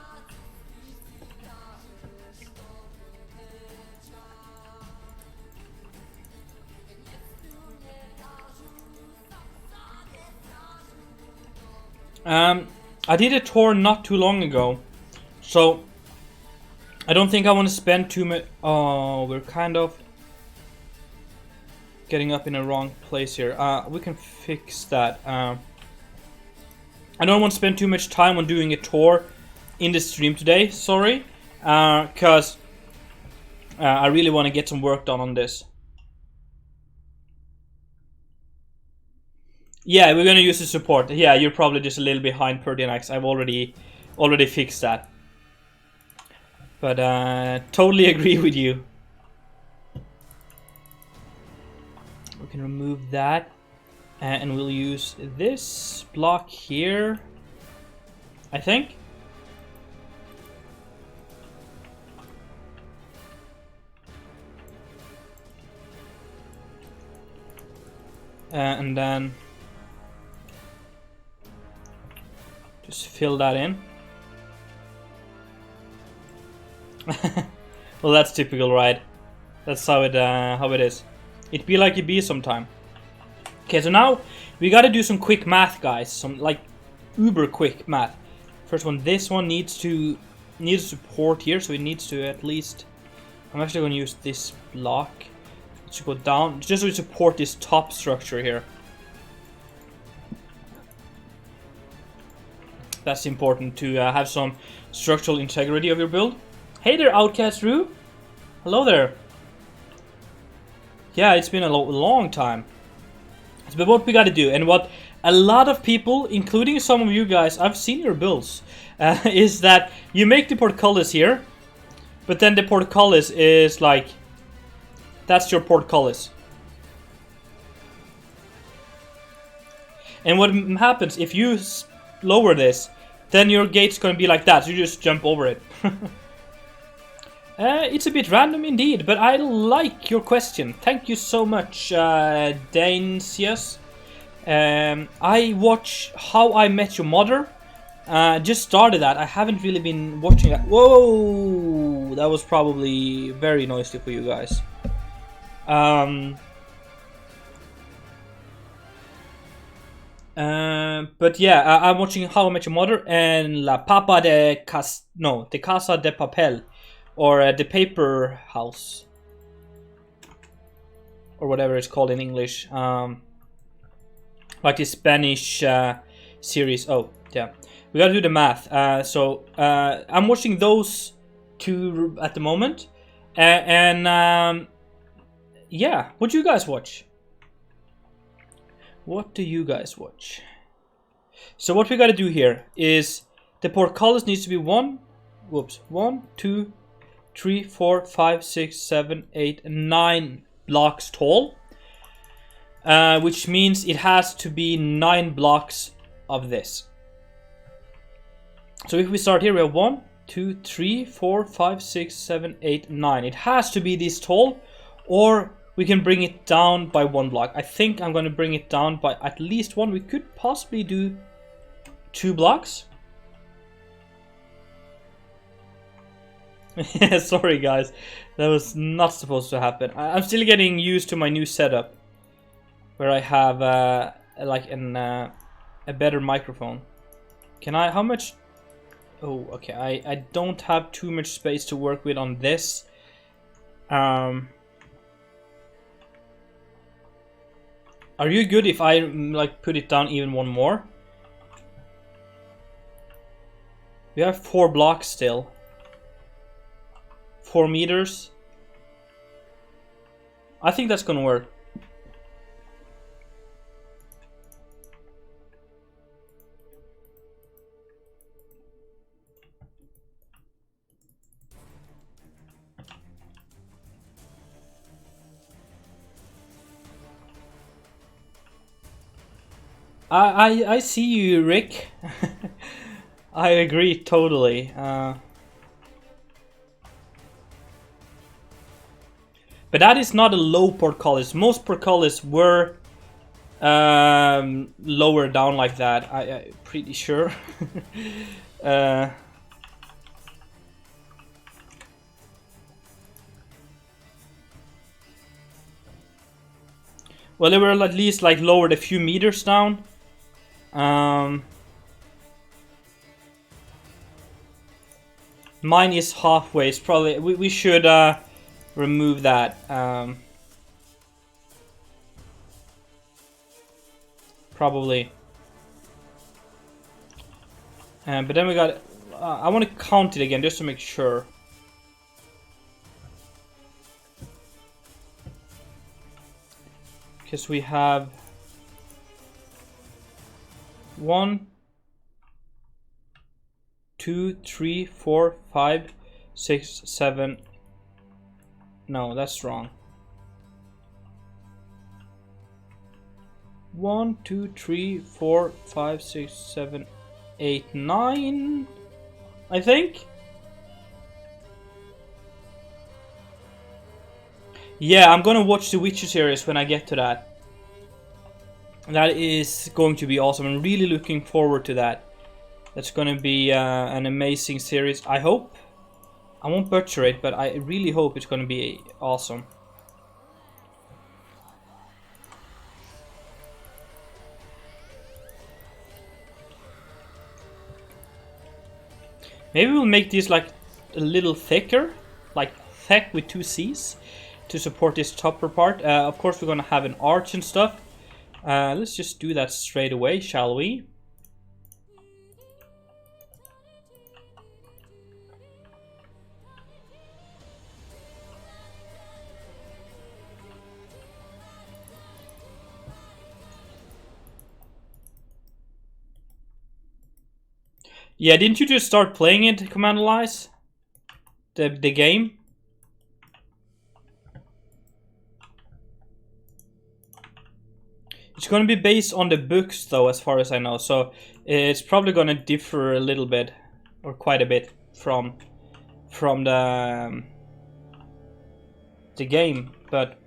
I did a tour not too long ago, so I don't think I want to spend too much. Oh, we're kind of getting up in the wrong place here. We can fix that. I don't want to spend too much time on doing a tour in the stream today, sorry, because I really want to get some work done on this. Yeah, we're gonna use the support. Yeah, you're probably just a little behind per DNX. I've already fixed that. But totally agree with you. We can remove that. And we'll use this block here, I think. and then just fill that in. Well, that's typical, right? That's how it is. It be like it be sometime. Okay, so now we gotta do some quick math, guys. Some like uber quick math. First one, this one needs support here, so it needs to at least. I'm actually gonna use this block to go down, just so we support this top structure here. That's important to have some structural integrity of your build. Hey there, Outcast Rue. Hello there. Yeah, it's been a long time. But what we gotta do, and what a lot of people, including some of you guys, I've seen your builds, is that you make the portcullis here, but then the portcullis is like, that's your portcullis. And what happens if you lower this, then your gate's gonna be like that, so you just jump over it. It's a bit random indeed, but I like your question. Thank you so much, Dainsius. I watch How I Met Your Mother. Just started that. I haven't really been watching that. Whoa! That was probably very noisy for you guys. But yeah, I'm watching How I Met Your Mother and La Papa de de Casa de Papel. Or the Paper House, or whatever it's called in English, like the Spanish series. Oh, yeah, we gotta do the math. So I'm watching those two at the moment, and yeah, what do you guys watch? What do you guys watch? So what we gotta do here is the portcullis needs to be 1, 2, 3, 4, 5, 6, 7, 8, 9 blocks tall, which means it has to be 9 blocks of this. So if we start here, we have 1, 2, 3, 4, 5, 6, 7, 8, 9. It has to be this tall, or we can bring it down by 1 block. I think I'm going to bring it down by at least 1. We could possibly do 2 blocks. Sorry guys, that was not supposed to happen. I'm still getting used to my new setup, where I have like a better microphone. Can I, how much? Oh, okay, I don't have too much space to work with on this. Are you good if I like put it down even 1 more? We have 4 blocks still. 4 meters. I think that's gonna work. I see you, Rick. I agree totally. But that is not a low portcullis. Most portcullis were lower down like that. I'm pretty sure. Well, they were at least like lowered a few meters down. Mine is halfway. It's probably we should remove that. Probably. But then we got. I want to count it again just to make sure. Because we have 1, 2, 3, 4, 5, 6, 7. No, that's wrong. 1, 2, 3, 4, 5, 6, 7, 8, 9. I think. Yeah, I'm gonna watch the Witcher series when I get to that. That is going to be awesome. I'm really looking forward to that. That's going to be an amazing series. I hope. I won't butcher it, but I really hope it's going to be awesome. Maybe we'll make these like a little thicker, like thick with 2 C's to support this topper part. Of course, we're going to have an arch and stuff. Let's just do that straight away, shall we? Yeah, didn't you just start playing it, Commander Lies? The game? It's going to be based on the books, though, as far as I know. So it's probably going to differ a little bit, or quite a bit, from the game. But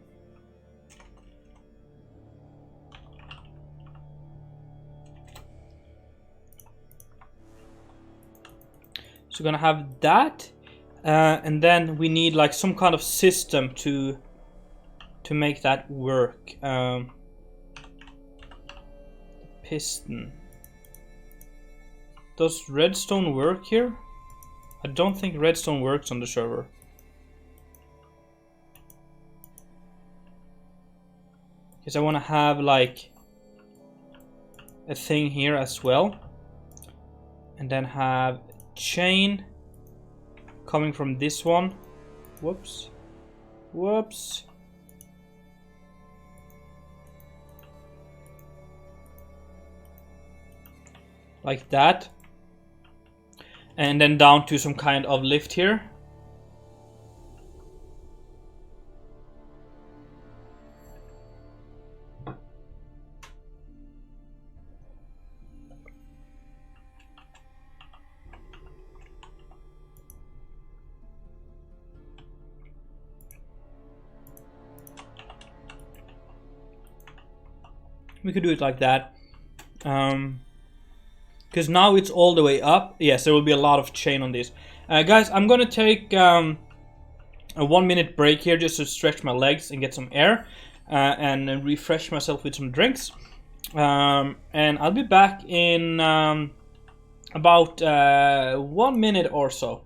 so we're gonna have that, and then we need like some kind of system to make that work. Piston. Does redstone work here? I don't think redstone works on the server. Because I want to have like a thing here as well. And then have chain coming from this one. Whoops. Whoops. Like that. And then down to some kind of lift here. We could do it like that. Because now it's all the way up. Yes, there will be a lot of chain on this. Guys, I'm gonna take a 1 minute break here just to stretch my legs and get some air. And refresh myself with some drinks. And I'll be back in about 1 minute or so.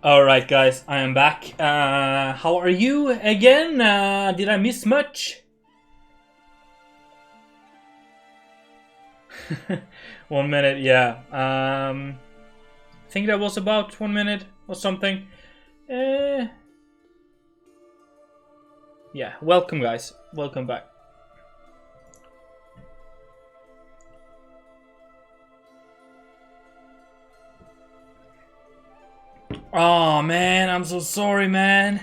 Alright guys, I am back. How are you again? Did I miss much? 1 minute, yeah. I think that was about 1 minute or something. Yeah, welcome guys. Welcome back. Oh man, I'm so sorry, man.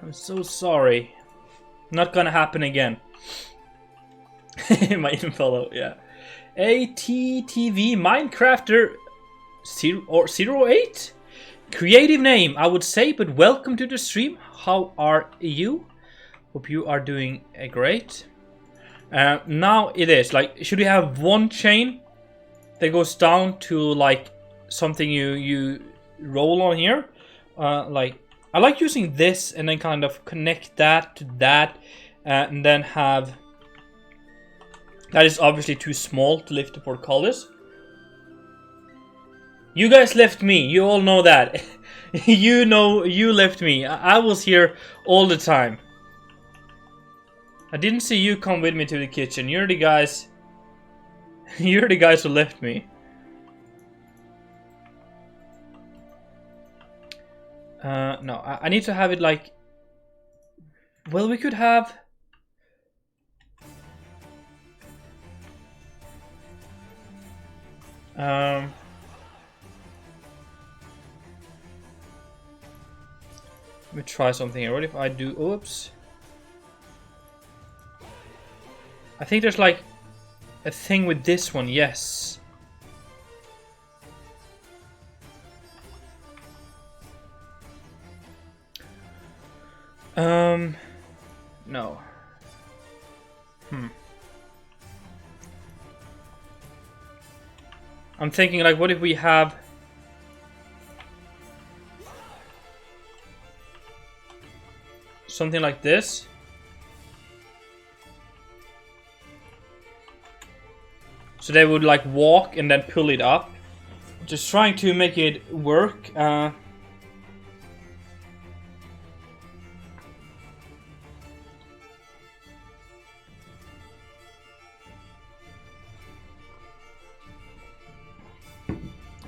I'm so sorry. Not gonna happen again. Might even follow, yeah. ATTV Minecrafter 08? Creative name, I would say, but welcome to the stream. How are you? Hope you are doing great. Now it is, like, should we have one chain that goes down to, like, something you roll on here? Like, I like using this and then kind of connect that to that, and then have... That is obviously too small to lift the portcullis. You guys left me. You all know that. You know, you left me. I was here all the time. I didn't see you come with me to the kitchen. You're the guys... You're the guys who left me. No, I need to have it like... Well, we could have... Let me try something here. What if I do... Oops. I think there's like a thing with this one, yes. No. I'm thinking, like, what if we have... something like this? So they would, like, walk and then pull it up. Just trying to make it work.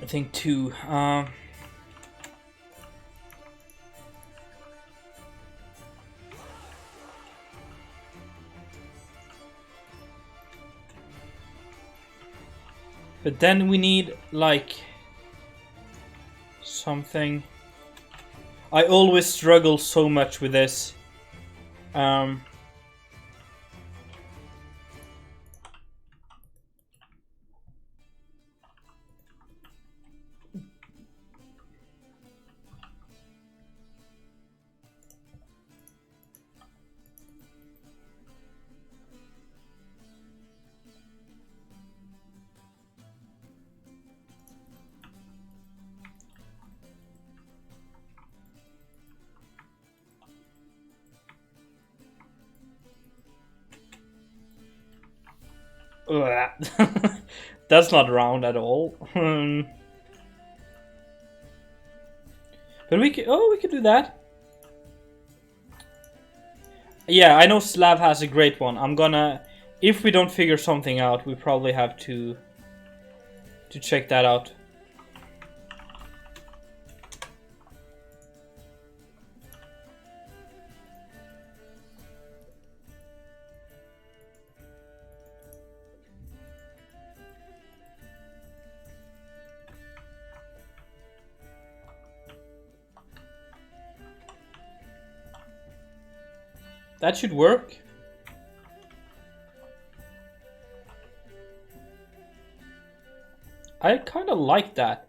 I think two. But then we need, like, something. I always struggle so much with this. That's not round at all. But we could... Oh, we could do that. Yeah, I know Slav has a great one. I'm gonna... If we don't figure something out, we probably have to check that out. That should work. I kind of like that.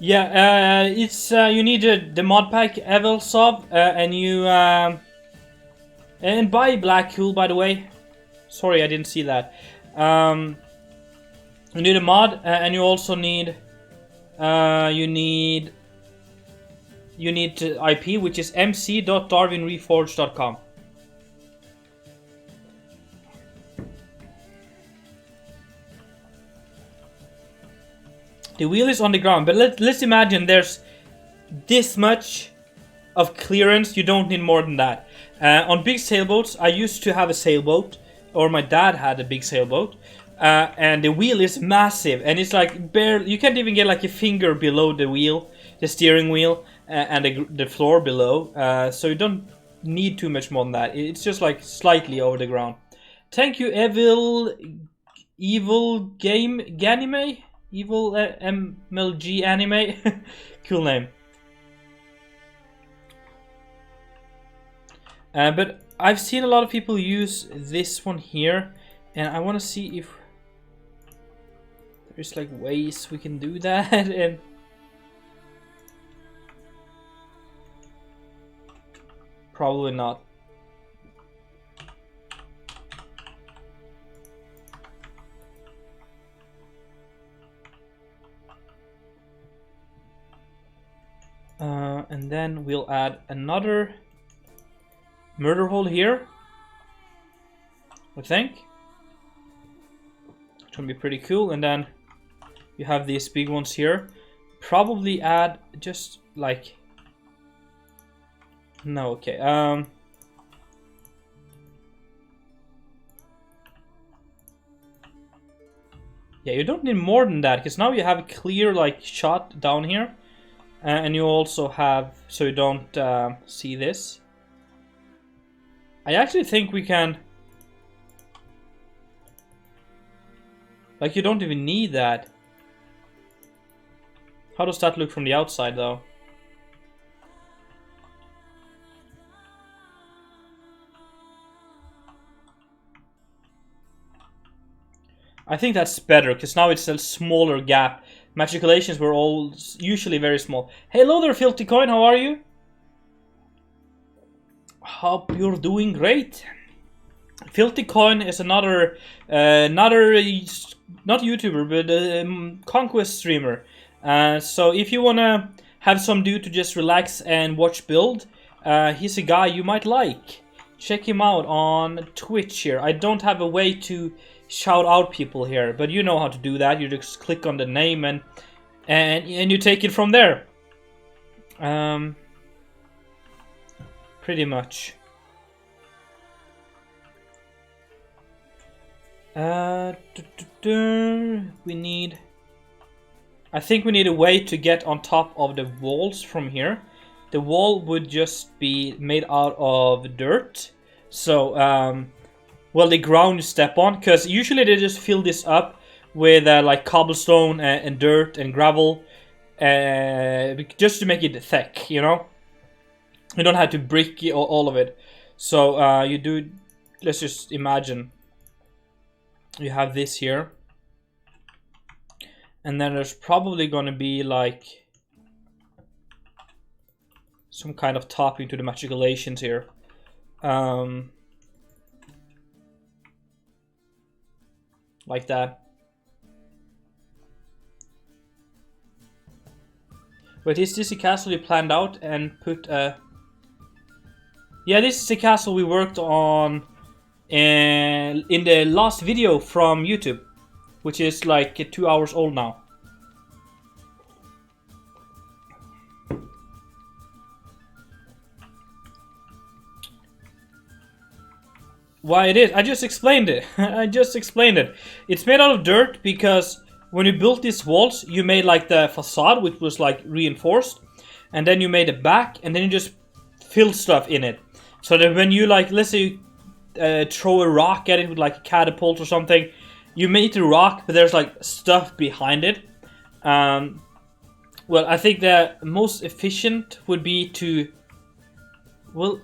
Yeah, it's you need the mod pack Evelsov, and you and buy Black Cool, by the way. Sorry, I didn't see that. You need a mod, and you also need you need IP, which is mc.darwinreforged.com. The wheel is on the ground, but let's imagine there's this much of clearance. You don't need more than that. On big sailboats, I used to have a sailboat, or my dad had a big sailboat, and the wheel is massive, and it's like barely, you can't even get like a finger below the wheel, the steering wheel, and the floor below, so you don't need too much more than that. It's just like slightly over the ground. Thank you, Evil Game Ganime? Evil MLG Anime? Cool name. But I've seen a lot of people use this one here, and I want to see if there's like ways we can do that. And probably not. And then we'll add another murder hole here, I think. It's gonna be pretty cool. And then you have these big ones here. Probably add just like, no, okay. Yeah, you don't need more than that, because now you have a clear like shot down here. And you also have, so you don't see this. I actually think we can, like, you don't even need that. How does that look from the outside though? I think that's better, because now it's a smaller gap. Magiculations were all usually very small. Hello there, Filthy Coin, how are you? Hope you're doing great. Filthy Coin is another not YouTuber, but Conquest streamer. So if you wanna have some dude to just relax and watch build, he's a guy you might like. Check him out on Twitch here. I don't have a way to shout out people here, but you know how to do that. You just click on the name and you take it from there. Pretty much. We need, I think we need a way to get on top of the walls from here. The wall would just be made out of dirt. So, well, the ground you step on, because usually they just fill this up with like cobblestone and dirt and gravel, just to make it thick, you know? You don't have to brick all of it. So, you do, let's just imagine you have this here. And then there's probably gonna be like some kind of topping to the magiculations here. Like that. But is this a castle you planned out and put a... Yeah, this is a castle we worked on in the last video from YouTube, which is like 2 hours old now. Why it is? I just explained it. I just explained it. It's made out of dirt because when you built these walls, you made like the facade, which was like reinforced, and then you made a back, and then you just filled stuff in it. So that when you like, let's say you throw a rock at it with like a catapult or something, you made the rock, but there's like stuff behind it. Well, I think the most efficient would be to, well,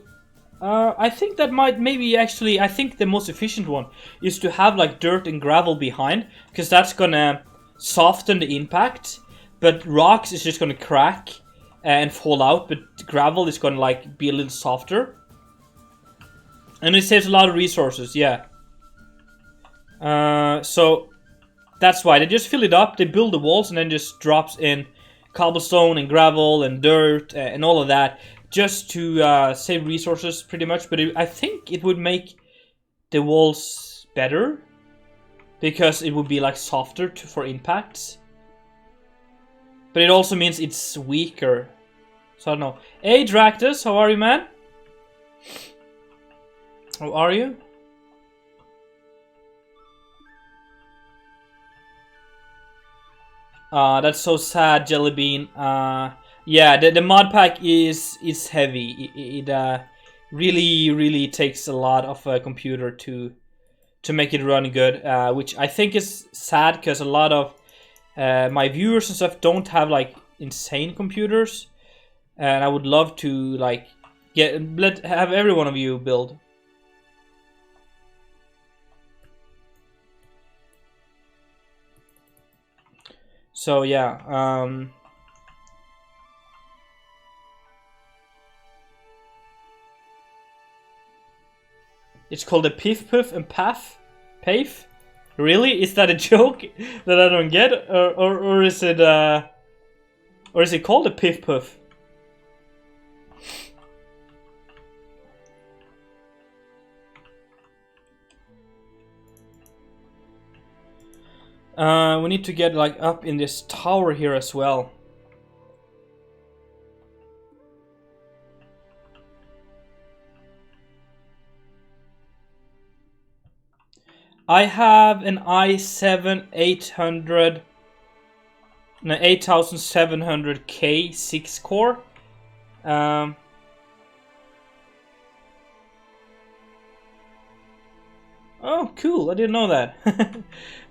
I think that might maybe actually, I think the most efficient one is to have like dirt and gravel behind, because that's gonna soften the impact. but rocks is just gonna crack and fall out, but gravel is gonna like be a little softer. And it saves a lot of resources, yeah. So that's why they just fill it up, they build the walls, and then just drops in cobblestone and gravel and dirt and all of that, just to save resources pretty much. But I think it would make the walls better, because it would be like softer for impacts. But it also means it's weaker. So I don't know. Hey Dractus, how are you, man? How are you? That's so sad, Jellybean. Yeah, the mod pack is heavy. It really takes a lot of a computer to make it run good, which I think is sad, because a lot of my viewers and stuff don't have like insane computers, and I would love to like have every one of you build. So yeah, it's called a Piff Puff and Paff? Pafe? Really? Is that a joke that I don't get? Or is it called a Piff Puff? We need to get like up in this tower here as well. I have an i7 800, no, 8700K 6 core. Oh, cool! I didn't know that.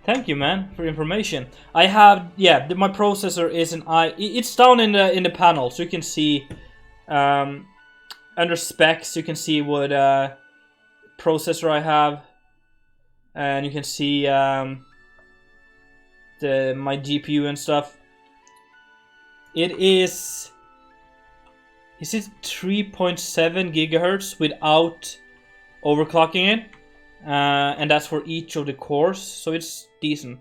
Thank you, man, for information. I have, yeah, my processor is an it's down in the panel, so you can see under specs. You can see what processor I have, and you can see my GPU and stuff. It is it 3.7 gigahertz without overclocking it? And that's for each of the cores, so it's decent.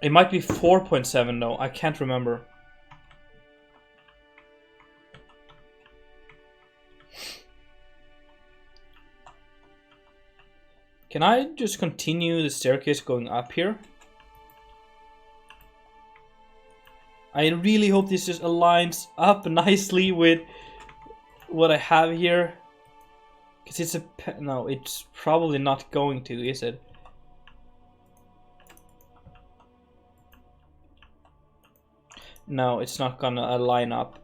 It might be 4.7 though, I can't remember. Can I just continue the staircase going up here? I really hope this just aligns up nicely with what I have here. Because it's no, it's probably not going to, is it? No, it's not gonna line up.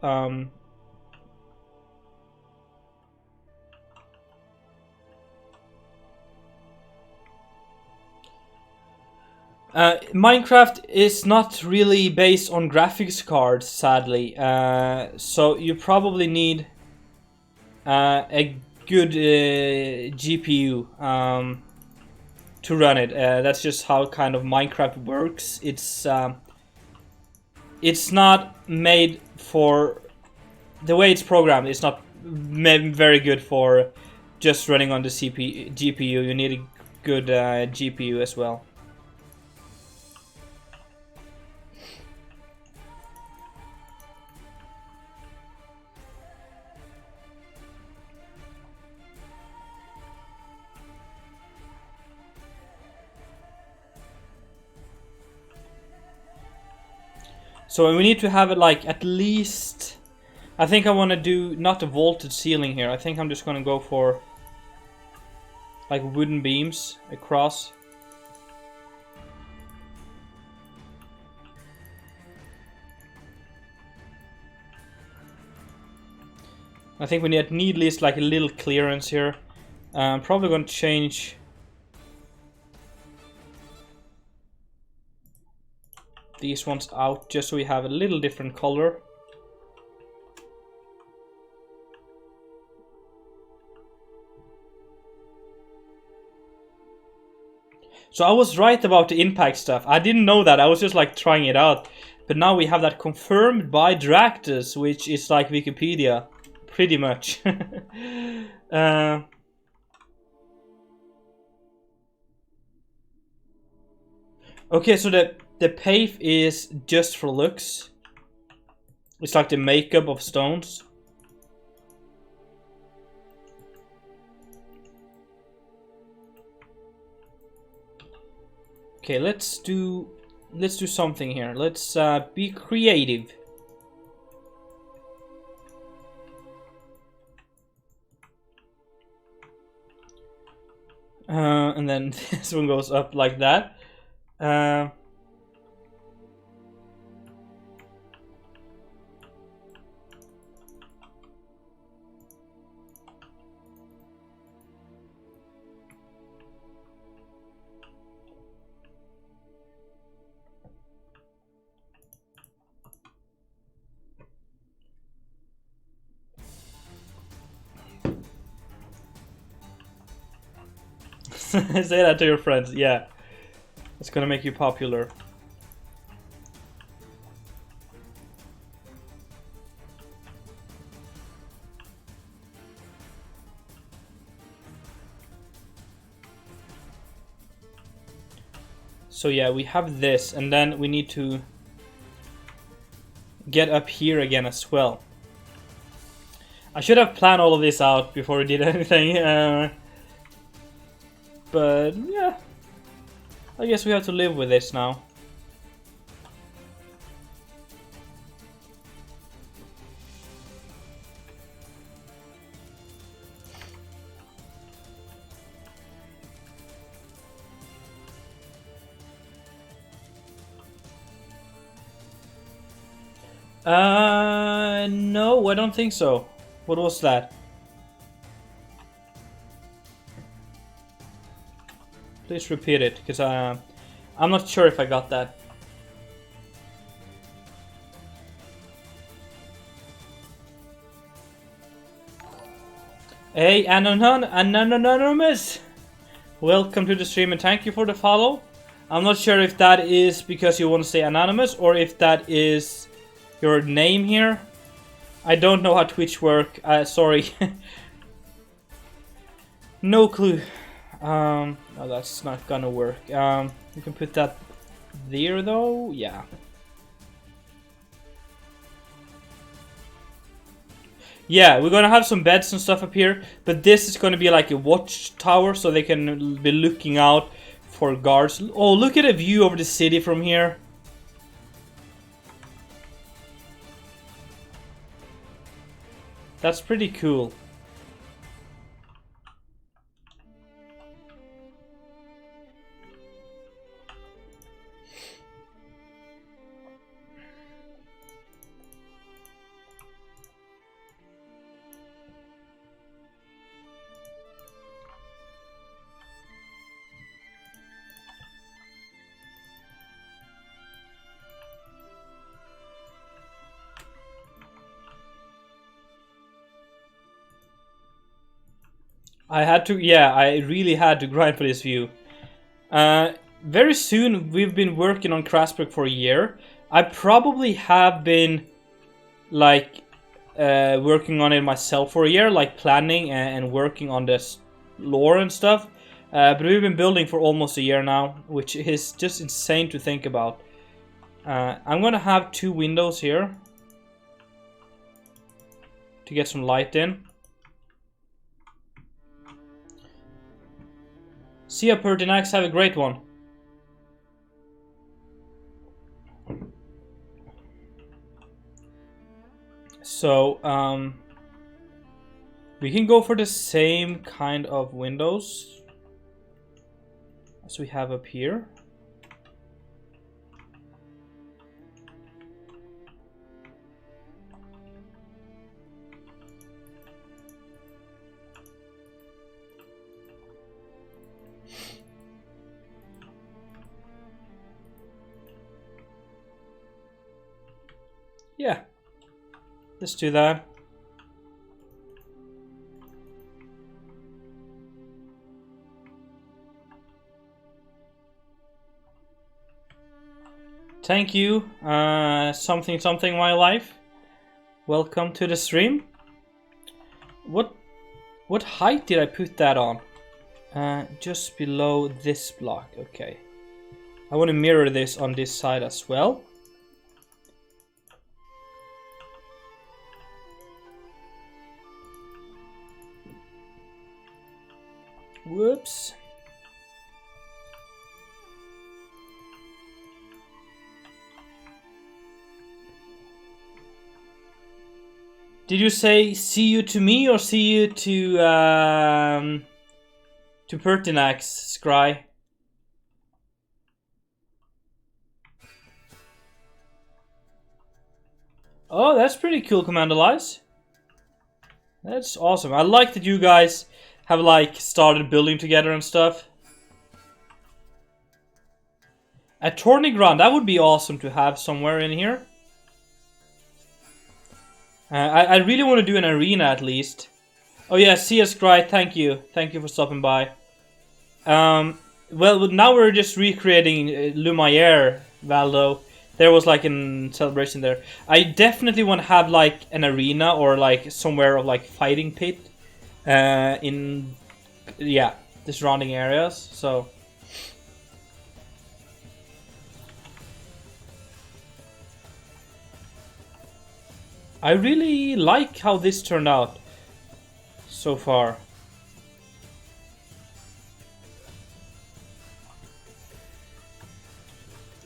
Minecraft is not really based on graphics cards, sadly. So you probably need a good GPU to run it. That's just how kind of Minecraft works. It's not made for the way it's programmed. It's not very good for just running on the GPU. You need a good GPU as well. So we need to have it like at least, I think I want to do not a vaulted ceiling here. I think I'm just going to go for like wooden beams across. I think we need at least like a little clearance here. I'm probably going to change these ones out just so we have a little different color. So So I was right about the impact stuff. I didn't know that. I was just like trying it out. But now we have that confirmed by Dractus, which is like Wikipedia. Pretty much. Okay, so the pave is just for looks. It's like the makeup of stones. Okay, let's do something here. Let's be creative. And then this one goes up like that. Say that to your friends, yeah. It's gonna make you popular. So yeah, we have this, and then we need to get up here again as well. I should have planned all of this out before we did anything. But yeah, I guess we have to live with this now. No, I don't think so. What was that? Please repeat it, because I'm not sure if I got that. Hey, Anonymous! Welcome to the stream and thank you for the follow. I'm not sure if that is because you want to say anonymous or if that is your name here. I don't know how Twitch work. Sorry. No clue. No, that's not gonna work. You can put that there though. Yeah. Yeah, we're gonna have some beds and stuff up here, but this is gonna be like a watchtower, so they can be looking out for guards. Oh, look at the view over the city from here. That's pretty cool. I had to, yeah, I really had to grind for this view. Very soon, we've been working on Crasburg for a year. I probably have been, like, working on it myself for a year, like planning and working on this lore and stuff. But we've been building for almost a year now, which is just insane to think about. I'm gonna have 2 windows here to get some light in. See ya, Pertinax, have a great one. So, we can go for the same kind of windows as we have up here. Yeah, let's do that. Thank you, something something my life. Welcome to the stream. What height did I put that on? Just below this block. Okay. I want to mirror this on this side as well. Whoops. Did you say see you to me or see you to Pertinax, Scry? Oh, that's pretty cool, Commander Lies. That's awesome. I like that you guys have like started building together and stuff. A tourney ground, that would be awesome to have somewhere in here. I really want to do an arena at least. Oh yeah, CS Scry, thank you. Thank you for stopping by. Well, now we're just recreating Lumiere, Valdo. There was like a celebration there. I definitely want to have like an arena or like somewhere of like fighting pit in, yeah, the surrounding areas, so. I really like how this turned out so far.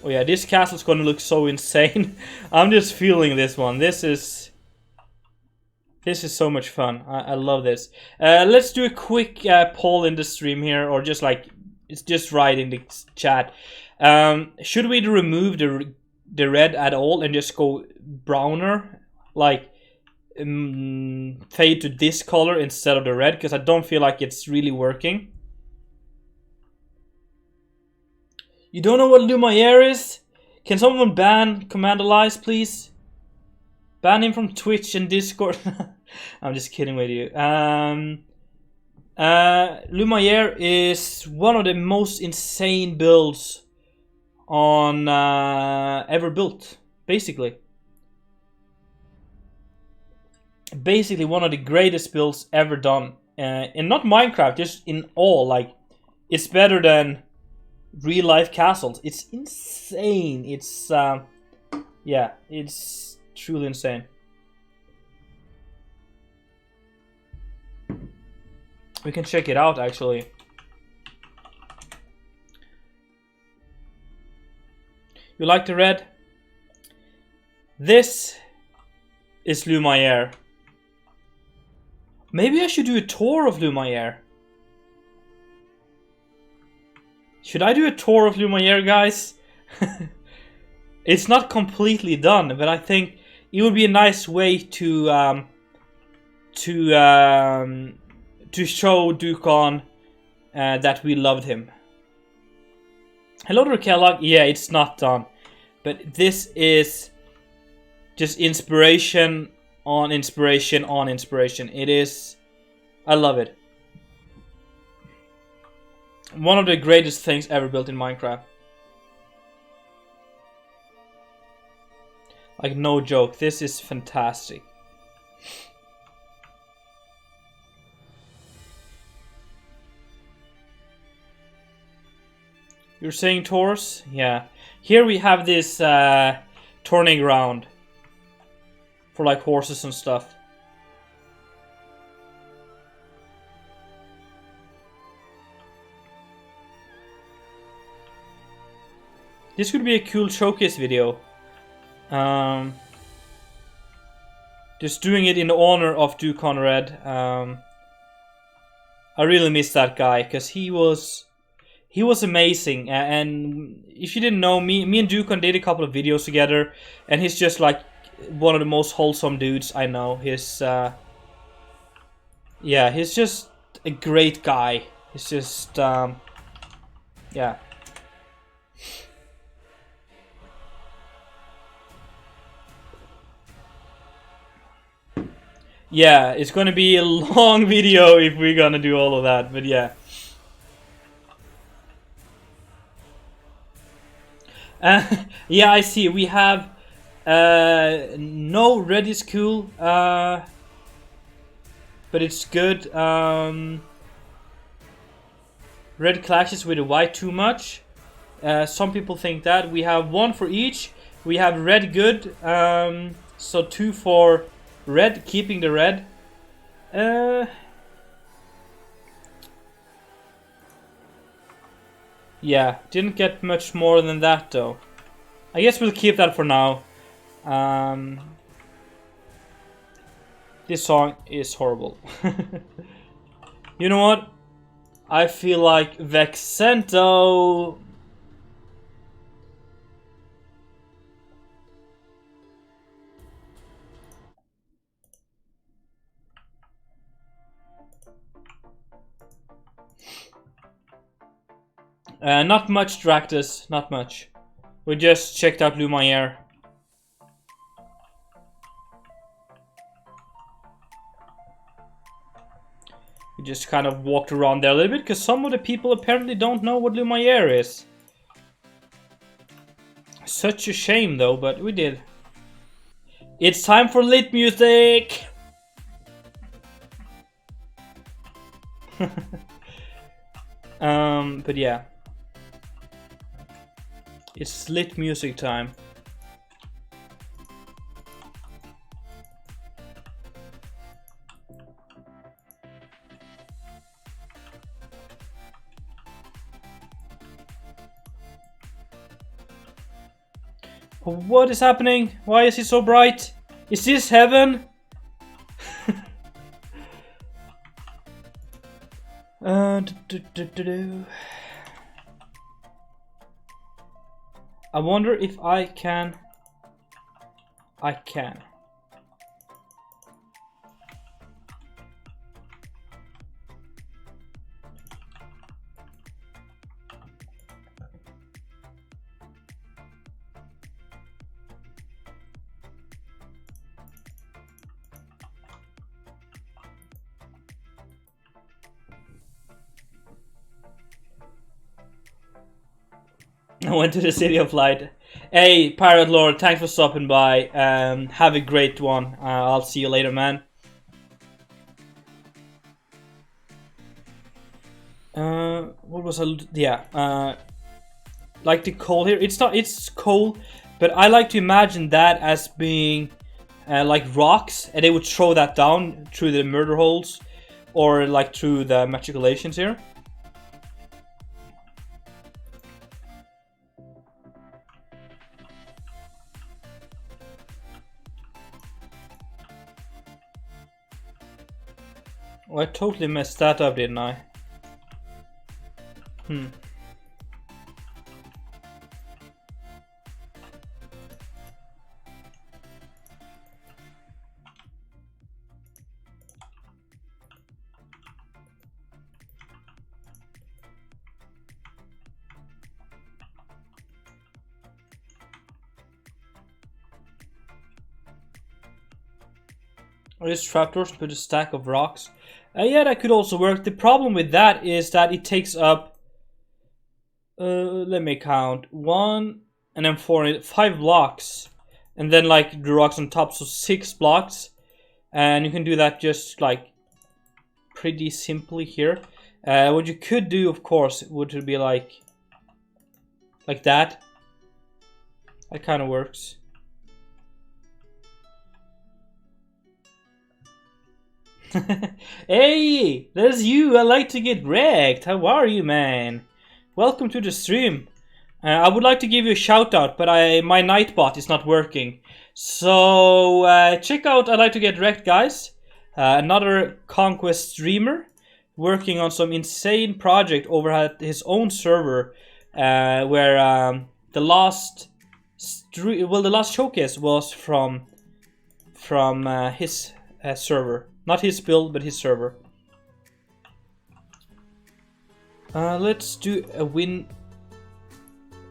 Oh yeah, this castle's gonna look so insane. I'm just feeling this one. This is so much fun. I love this. Let's do a quick poll in the stream here, or just like, it's just right in the chat. Should we remove the red at all and just go browner? Like fade to this color instead of the red, because I don't feel like it's really working. You don't know what Lumiere is? Can someone ban Commander Lies, please? Ban him from Twitch and Discord. I'm just kidding with you. Lumiere is one of the most insane builds on ever built, basically. Basically one of the greatest builds ever done, in not Minecraft, just in all. Like, it's better than real life castles. It's insane. It's yeah, it's truly insane. We can check it out actually. You like the red? This is Lumiere. Maybe I should do a tour of Lumiere. Should I do a tour of Lumiere, guys? It's not completely done, but I think it would be a nice way to show Dakr that we loved him. Hello to Kellogg. Yeah, it's not done, but this is just inspiration on inspiration on inspiration. It is, I love it. One of the greatest things ever built in Minecraft. Like, no joke, this is fantastic. You're saying tours? Yeah. Here we have this tourney ground for like horses and stuff. This could be a cool showcase video. Just doing it in honor of Dakr Red. I really miss that guy because he was amazing. And if you didn't know, me and Dakr did a couple of videos together, and he's just like one of the most wholesome dudes I know. He's yeah, he's just a great guy. He's just yeah. Yeah, it's gonna be a long video if we're gonna do all of that, but yeah. Yeah, I see. We have no red is cool, but it's good. Red clashes with the white too much. Some people think that. We have one for each. We have red good, so 2 for red, keeping the red. Yeah, didn't get much more than that though. I guess we'll keep that for now. This song is horrible. You know what? I feel like Vexento. Not much, Dractus, not much. We just checked out Lumiere. We just kind of walked around there a little bit, because some of the people apparently don't know what Lumiere is. Such a shame though, but we did. It's time for lit music! But yeah. It's lit music time. What is happening? Why is it so bright? Is this heaven? I wonder if I can. I can. I went to the City of Light. Hey, Pirate Lord, thanks for stopping by. Have a great one. I'll see you later, man. What was I? Yeah. Like the coal here. It's not. It's coal, but I like to imagine that as being like rocks, and they would throw that down through the murder holes, or like through the matriculations here. Oh, I totally messed that up, didn't I? Or just trapdoors, put a stack of rocks. Yeah, that could also work. The problem with that is that it takes up, let me count, 1 and then 4, 5 blocks, and then like the rocks on top, so 6 blocks, and you can do that just like pretty simply here. What you could do, of course, would be like that. That kind of works. Hey, there's you. I like to get wrecked. How are you, man? Welcome to the stream. I would like to give you a shout out, but my Nightbot is not working. So check out I Like to Get Wrecked, guys. Another Conquest streamer working on some insane project over at his own server, where the last showcase was from his server. Not his build, but his server. Let's do a win.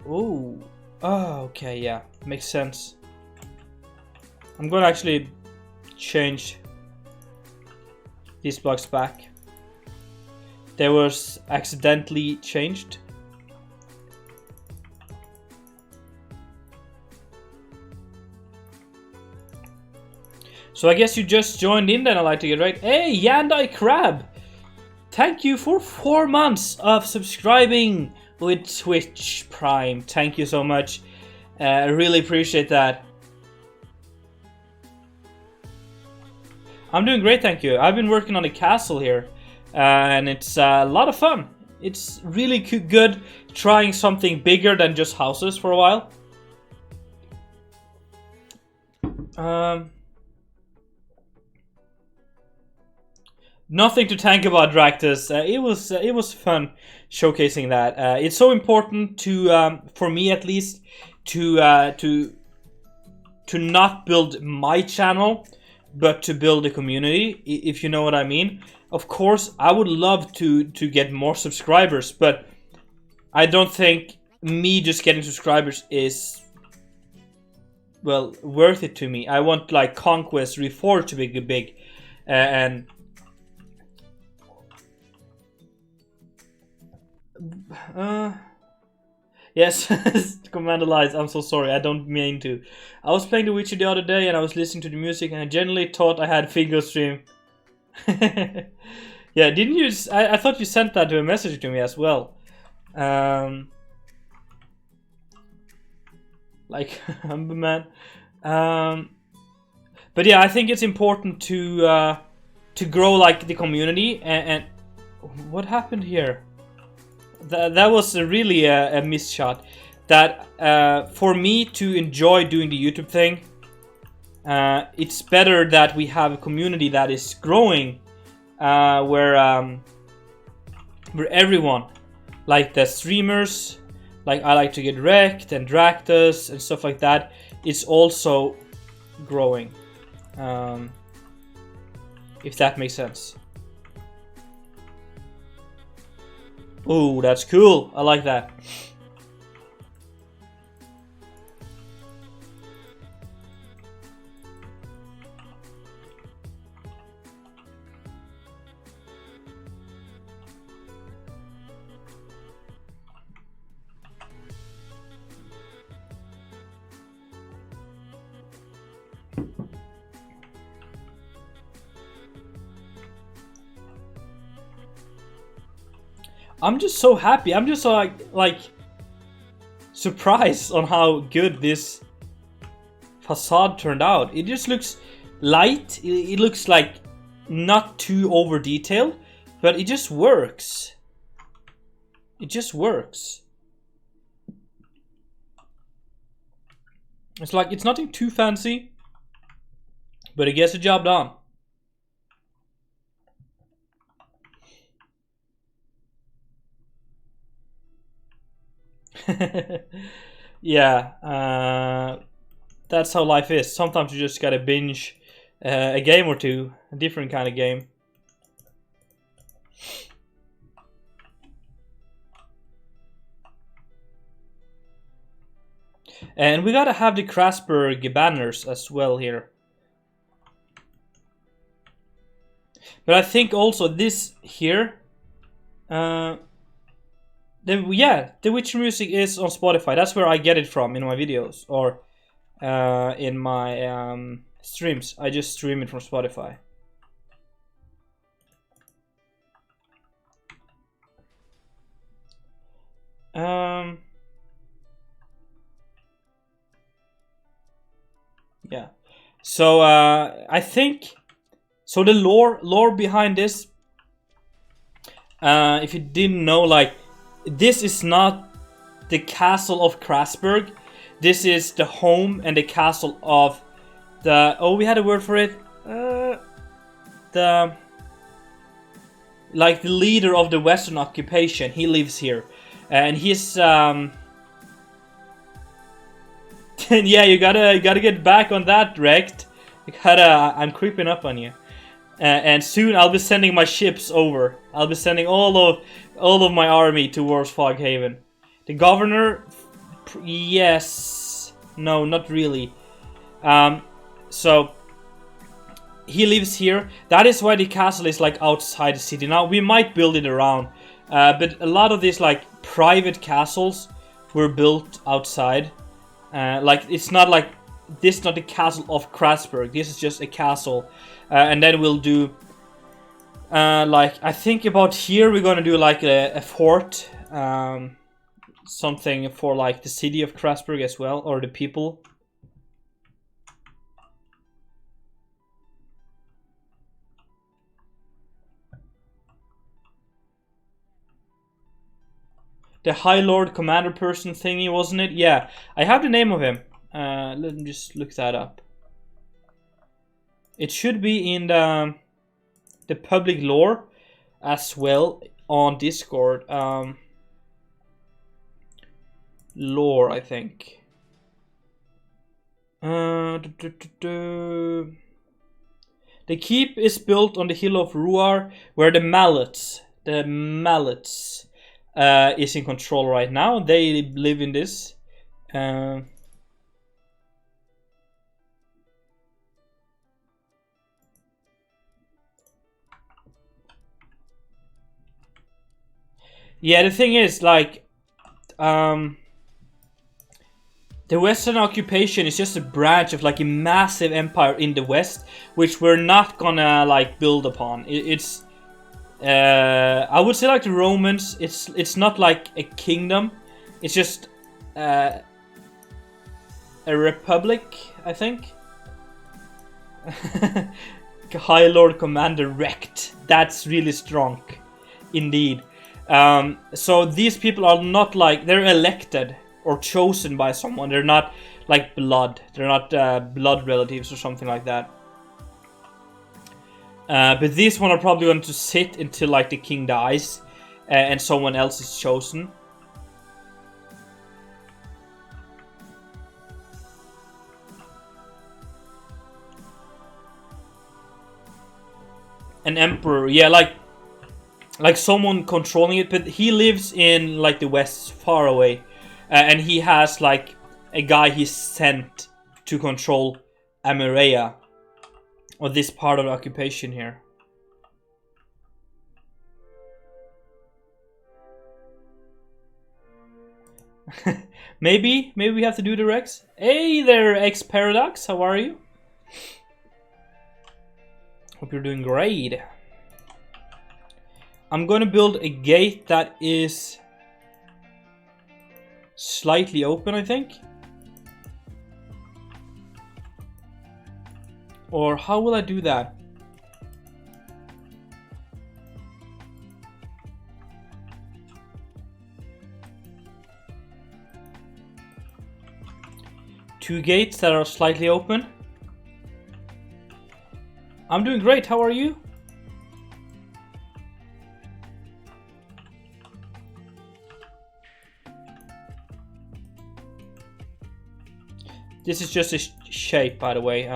Oh, okay, yeah, makes sense. I'm gonna actually change these blocks back. They was accidentally changed. So I guess you just joined in then, I like to get right. Hey, Yandai Crab! Thank you for 4 months of subscribing with Twitch Prime. Thank you so much. I really appreciate that. I'm doing great, thank you. I've been working on a castle here, and it's a lot of fun. It's really good trying something bigger than just houses for a while. Nothing to thank about Dractus. It was fun showcasing that. It's so important to for me at least to not build my channel, but to build a community, if you know what I mean. Of course, I would love to get more subscribers, but I don't think me just getting subscribers is, well, worth it to me. I want like Conquest Reforged to be big, and yes, Commander Lies, I'm so sorry, I don't mean to. I was playing The Witcher the other day and I was listening to the music and I genuinely thought I had finger stream. Yeah, didn't you? I thought you sent that to a message to me as well. Like, Humber Man. But yeah, I think it's important to grow like the community and what happened here? That was really a missed shot. That for me to enjoy doing the YouTube thing, it's better that we have a community that is growing, where everyone, like the streamers, like I like to get wrecked and Dractus and stuff like that, it's also growing. If that makes sense. Ooh, that's cool. I like that. I'm just so happy. I'm just so like surprised on how good this facade turned out. It just looks light. It looks like not too over detailed, but it just works. It just works. It's like it's nothing too fancy, but it gets the job done. Yeah, that's how life is. Sometimes you just gotta binge a game or two, a different kind of game. And we gotta have the Crasburg banners as well here. But I think also this here, the Witcher music is on Spotify. That's where I get it from in my videos or in my streams. I just stream it from Spotify. Yeah. So I think so. The lore behind this, if you didn't know, like, this is not the castle of Crasburg. This is the home and the castle of the... Oh, we had a word for it. Like the leader of the Western occupation. He lives here, and he's yeah. You gotta get back on that, Rect. I'm creeping up on you. And soon I'll be sending my ships over. I'll be sending all of my army towards Foghaven. The governor, yes, no, not really. So he lives here. That is why the castle is like outside the city. Now we might build it around, but a lot of these like private castles were built outside. Like it's not like this is not the castle of Crasburg. This is just a castle. And then we'll do... like, I think about here we're gonna do like a fort. Something for like the city of Crasburg as well. Or the people. The High Lord Commander person thingy, wasn't it? Yeah, I have the name of him. Let me just look that up. It should be in the public lore as well on Discord. Lore, I think. The keep is built on the hill of Ruar, where the mallets is in control right now. They live in this. Yeah, the thing is, like, the Western occupation is just a branch of like a massive empire in the West, which we're not gonna like build upon. It's I would say like the Romans. It's not like a kingdom. It's just a republic, I think. High Lord Commander wrecked. That's really strong, indeed. So these people are not like, they're elected or chosen by someone. They're not like blood. They're not blood relatives or something like that. But these one are probably going to sit until like the king dies and someone else is chosen. An emperor, yeah, like someone controlling it, but he lives in like the west, far away, and he has like a guy he's sent to control Amirea, or this part of the occupation here. maybe we have to do the Rex. Hey there, X Paradox, how are you? Hope you're doing great. I'm gonna build a gate that is slightly open, I think. Or how will I do that? Two gates that are slightly open. I'm doing great, how are you? This is just a shape, by the way.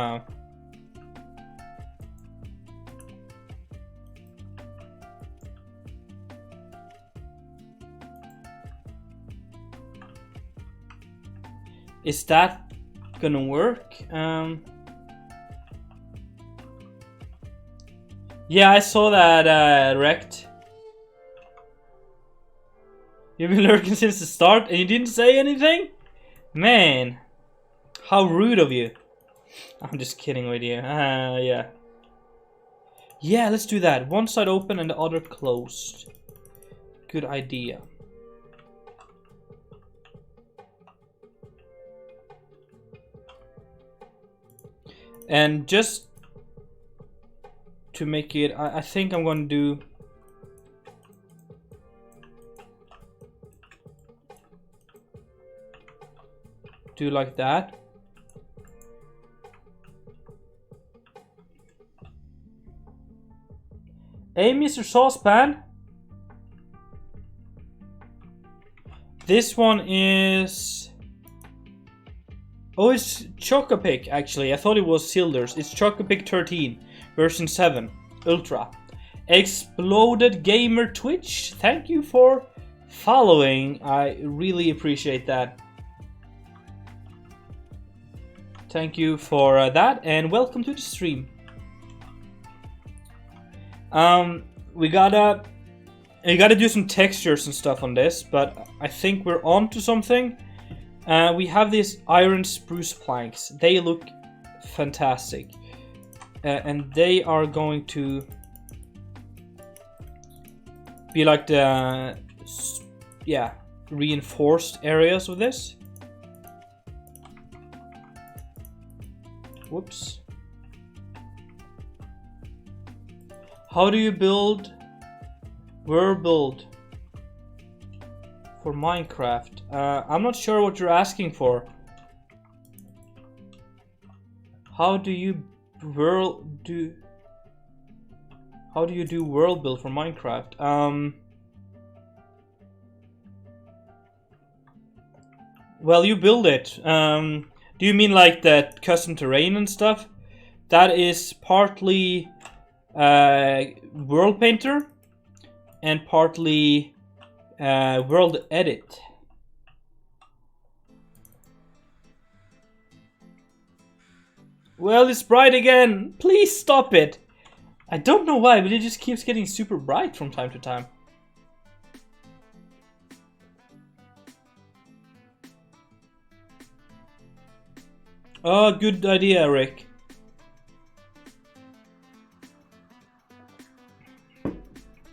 Is that gonna work? Yeah, I saw that wrecked. You've been lurking since the start and you didn't say anything? Man. How rude of you. I'm just kidding with you. Yeah. Yeah, let's do that. One side open and the other closed. Good idea. And just to make it, I think I'm going to do like that. Hey, Mr. Saucepan. This one is... Oh, it's Chocopic, actually. I thought it was Sildur's. It's Chocopic 13, version 7, Ultra. Exploded Gamer Twitch, thank you for following. I really appreciate that. Thank you for that, and welcome to the stream. We gotta do some textures and stuff on this, but I think we're on to something. We have these iron spruce planks. They look fantastic. And they are going to be like the reinforced areas of this. Whoops. How do you build world build for Minecraft? I'm not sure what you're asking for. How do you do world build for Minecraft? Well, you build it. Do you mean like that custom terrain and stuff? That is partly World Painter and partly World Edit. Well, it's bright again. Please stop it. I don't know why, but it just keeps getting super bright from time to time. Oh, good idea, Rick.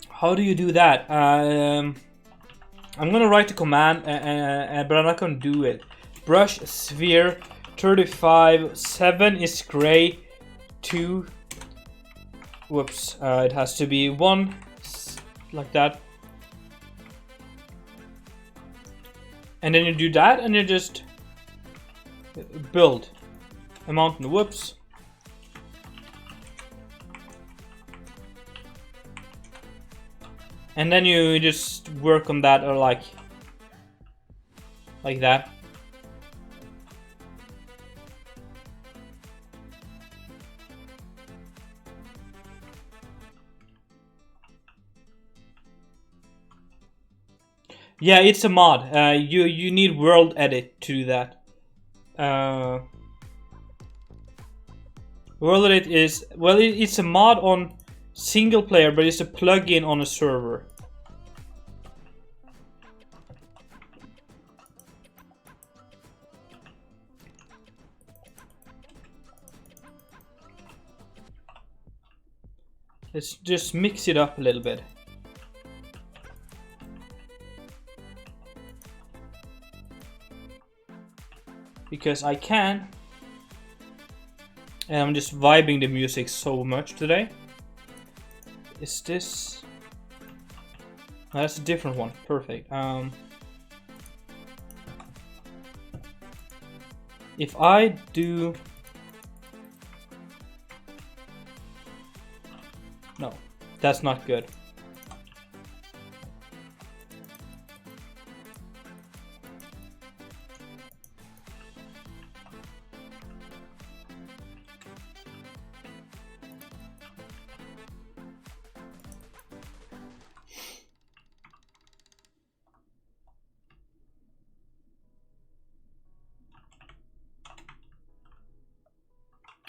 How do you do that? I'm gonna write the command, but I'm not gonna do it. Brush sphere 35. 7 is gray. 2. Whoops. It has to be 1, like that. And then you do that, and you just build a mountain. Whoops. And then you just work on that, or like that. Yeah, it's a mod. You need world edit to do that. World edit is, well, it's a mod on single player, but it's a plugin on a server. Let's just mix it up a little bit. Because I can. And I'm just vibing the music so much today. Is this... No, that's a different one. Perfect. If I do... No, that's not good.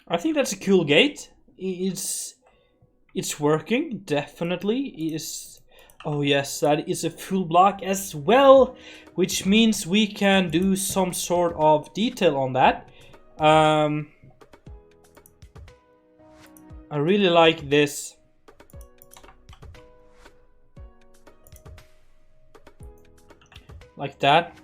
I think that's a cool gate. It's working, definitely. Is oh yes, that is a full block as well, which means we can do some sort of detail on that. I really like this. Like that.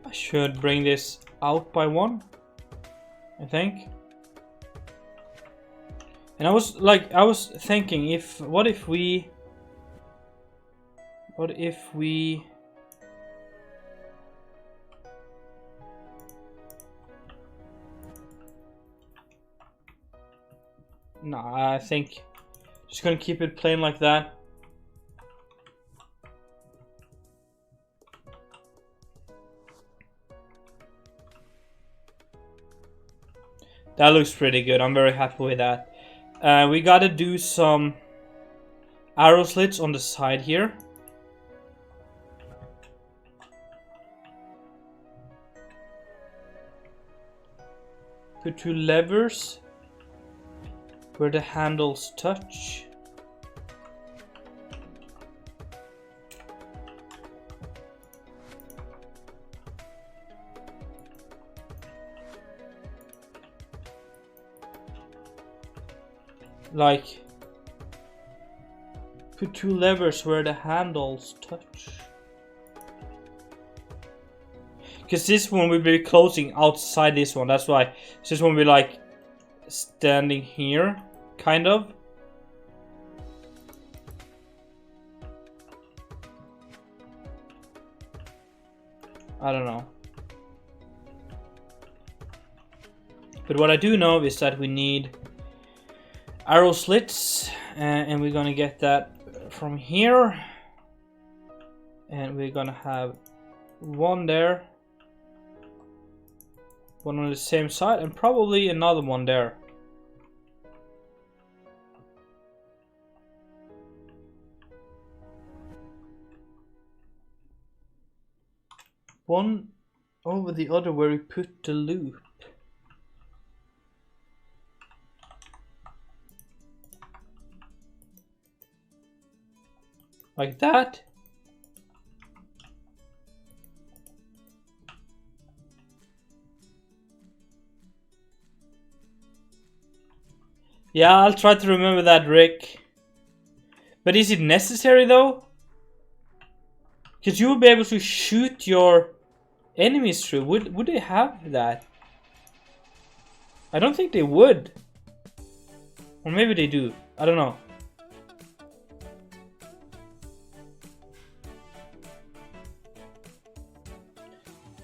I should bring this out by 1, I think. And I was thinking, what if we no, I think just gonna keep it plain like that. That looks pretty good. I'm very happy with that. We gotta do some arrow slits on the side here. Put 2 levers where the handles touch. Like, put 2 levers where the handles touch. Because this one will be closing outside this one, that's why. This one will be like standing here, kind of. I don't know. But what I do know is that we need arrow slits, and we're gonna get that from here, and we're gonna have one there, one on the same side, and probably another one there. One over the other where we put the loop. Like that. Yeah, I'll try to remember that, Rick. But is it necessary though? Because you will be able to shoot your enemies through. Would they have that? I don't think they would. Or maybe they do. I don't know.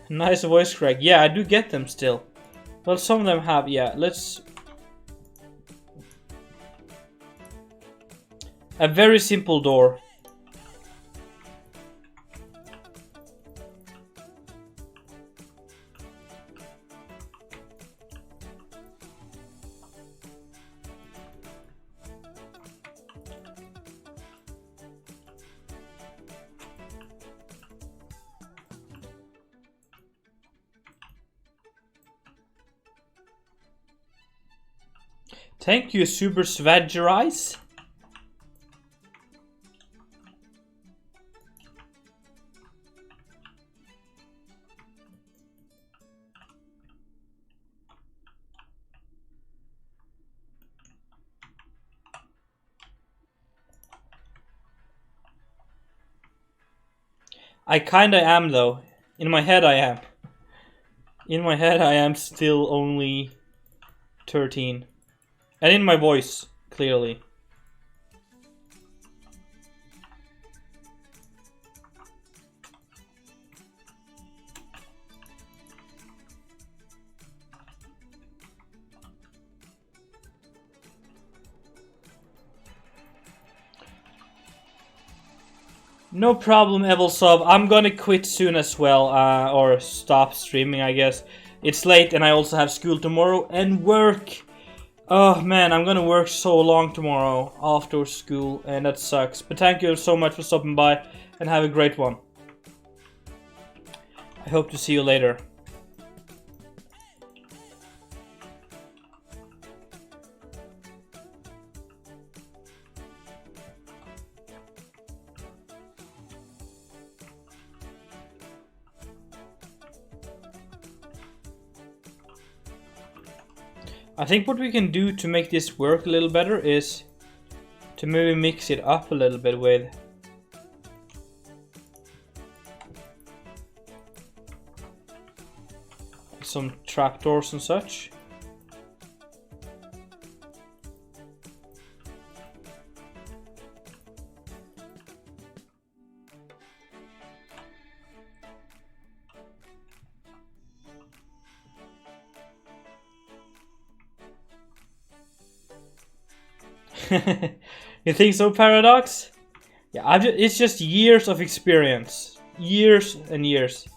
Nice voice crack. Yeah, I do get them still. Well, some of them have. Yeah, let's... A very simple door. Thank you, Super Svadgerice. I kinda am though. In my head I am. In my head I am still only 13. And in my voice, clearly. No problem, Evelsub. I'm gonna quit soon as well, or stop streaming, I guess. It's late and I also have school tomorrow and work. Oh man, I'm gonna work so long tomorrow after school, and that sucks. But thank you so much for stopping by, and have a great one. I hope to see you later. I think what we can do to make this work a little better is to maybe mix it up a little bit with some trapdoors and such. You think so, Paradox? Yeah, it's just years of experience. Years and years.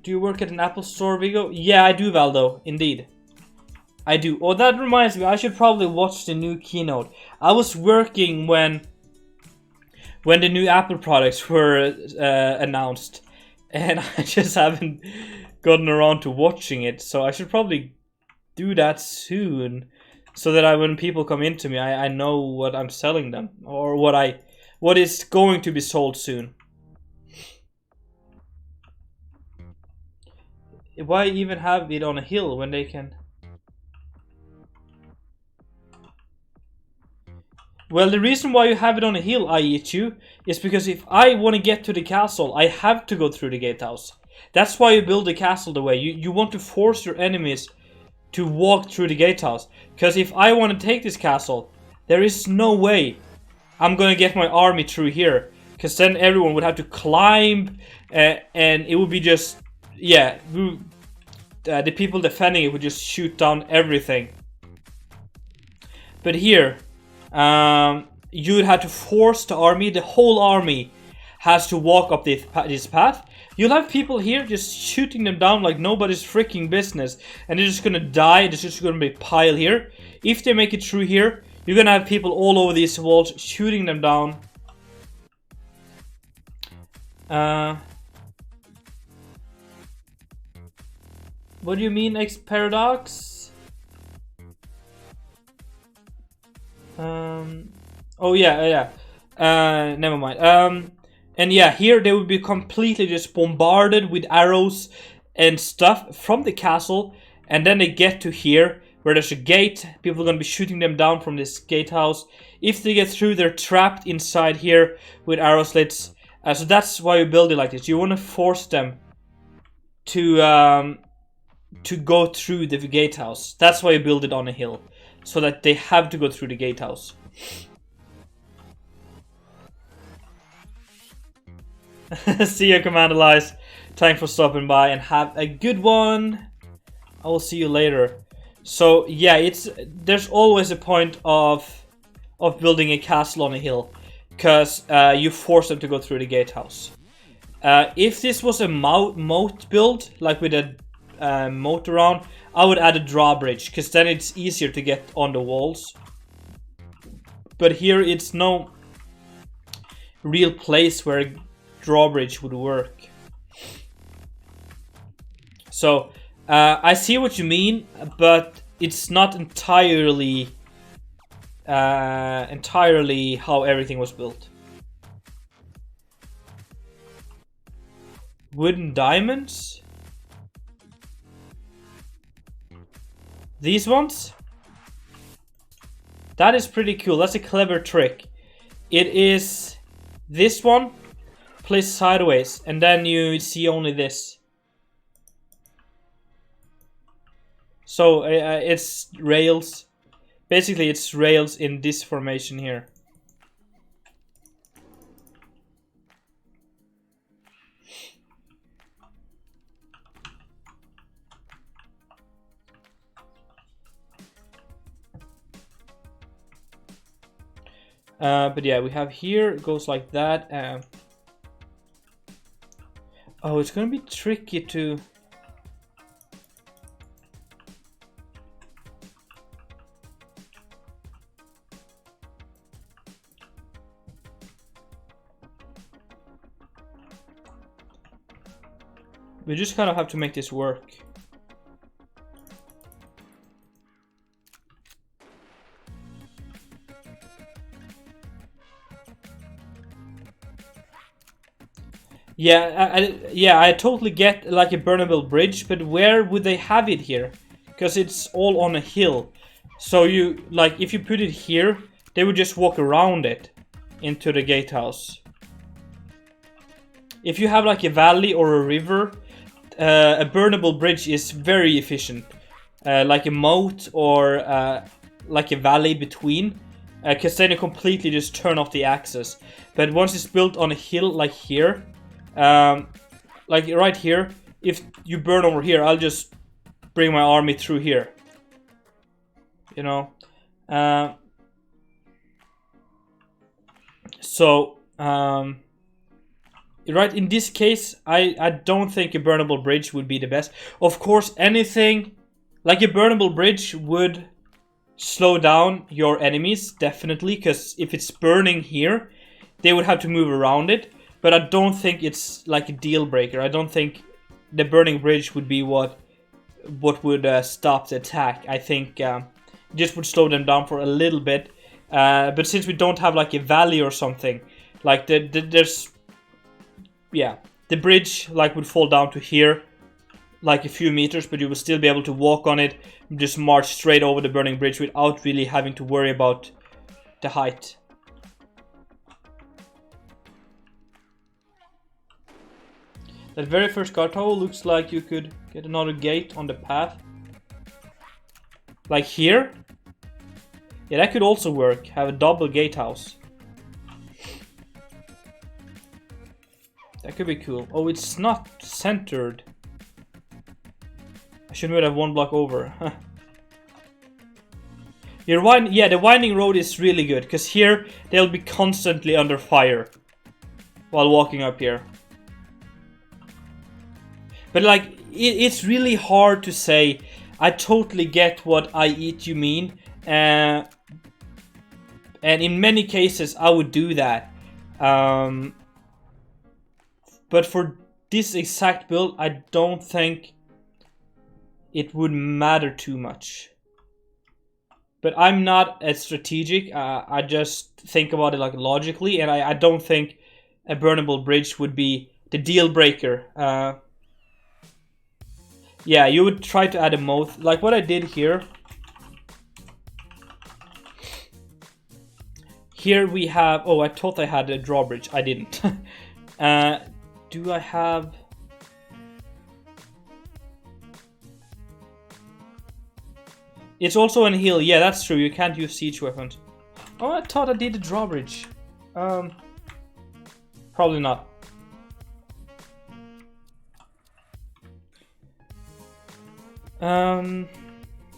Do you work at an Apple store, Vigo? Yeah, I do, Valdo. Indeed. I do. Oh, that reminds me. I should probably watch the new keynote. I was working when the new Apple products were announced. And I just haven't gotten around to watching it. So I should probably do that soon. So that when people come into me, I know what I'm selling them. Or what is going to be sold soon. Why even have it on a hill when they can... Well, the reason why you have it on a hill, I eat you, is because if I want to get to the castle, I have to go through the gatehouse. That's why you build the castle the way. You want to force your enemies to walk through the gatehouse. Because if I want to take this castle, there is no way I'm going to get my army through here. Because then everyone would have to climb, and it would be just... Yeah, the people defending it would just shoot down everything. But here, you would have to force the army. The whole army has to walk up this path. You'll have people here just shooting them down like nobody's freaking business. And they're just gonna die. There's just gonna be a pile here. If they make it through here, you're gonna have people all over these walls shooting them down. What do you mean, X Paradox? Oh yeah. Never mind. And yeah, here they would be completely just bombarded with arrows and stuff from the castle, and then they get to here where there's a gate. People are gonna be shooting them down from this gatehouse. If they get through, they're trapped inside here with arrow slits. So that's why you build it like this. You want to force them to go through the gatehouse. That's why you build it on a hill, so that they have to go through the gatehouse. See you, Commander Lies. Thanks for stopping by and have a good one. I will see you later. So yeah, there's always a point of building a castle on a hill, because you force them to go through the gatehouse. If this was a moat build, like with a moat around, I would add a drawbridge, because then it's easier to get on the walls. But here it's no real place where a drawbridge would work. So I see what you mean, but it's not entirely how everything was built. Wooden diamonds? These ones? That is pretty cool. That's a clever trick. It is this one placed sideways, and then you see only this. So it's rails. Basically, it's rails in this formation here. But yeah, we have here, it goes like that. Oh, it's gonna be tricky to... We just kind of have to make this work. Yeah, I totally get like a burnable bridge, but where would they have it here? Because it's all on a hill. So you, like, if you put it here, they would just walk around it into the gatehouse. If you have like a valley or a river, a burnable bridge is very efficient. Like a moat or like a valley between. Because then you completely just turn off the access. But once it's built on a hill like here, like right here, if you burn over here, I'll just bring my army through here. You know? right, in this case, I don't think a burnable bridge would be the best. Of course, anything like a burnable bridge would slow down your enemies, definitely, because if it's burning here, they would have to move around it. But I don't think it's like a deal breaker. I don't think the burning bridge would be what would stop the attack. I think this would slow them down for a little bit. But since we don't have like a valley or something, like there's, yeah, the bridge like would fall down to here, like a few meters, but you will still be able to walk on it, just march straight over the burning bridge without really having to worry about the height. That very first guard tower looks like you could get another gate on the path. Like here. Yeah, that could also work. Have a double gatehouse. That could be cool. Oh, it's not centered. I should move that one block over. Yeah, the winding road is really good, because here they'll be constantly under fire while walking up here. But like, it's really hard to say. I totally get what I eat you mean. And in many cases, I would do that. But for this exact build, I don't think it would matter too much. But I'm not as strategic. I just think about it like logically. And I don't think a burnable bridge would be the deal breaker. Yeah, you would try to add a moat, like what I did here. Here we have, oh, I thought I had a drawbridge. I didn't. Do I have... It's also an hill. Yeah, that's true. You can't use siege weapons. Oh, I thought I did a drawbridge. Probably not.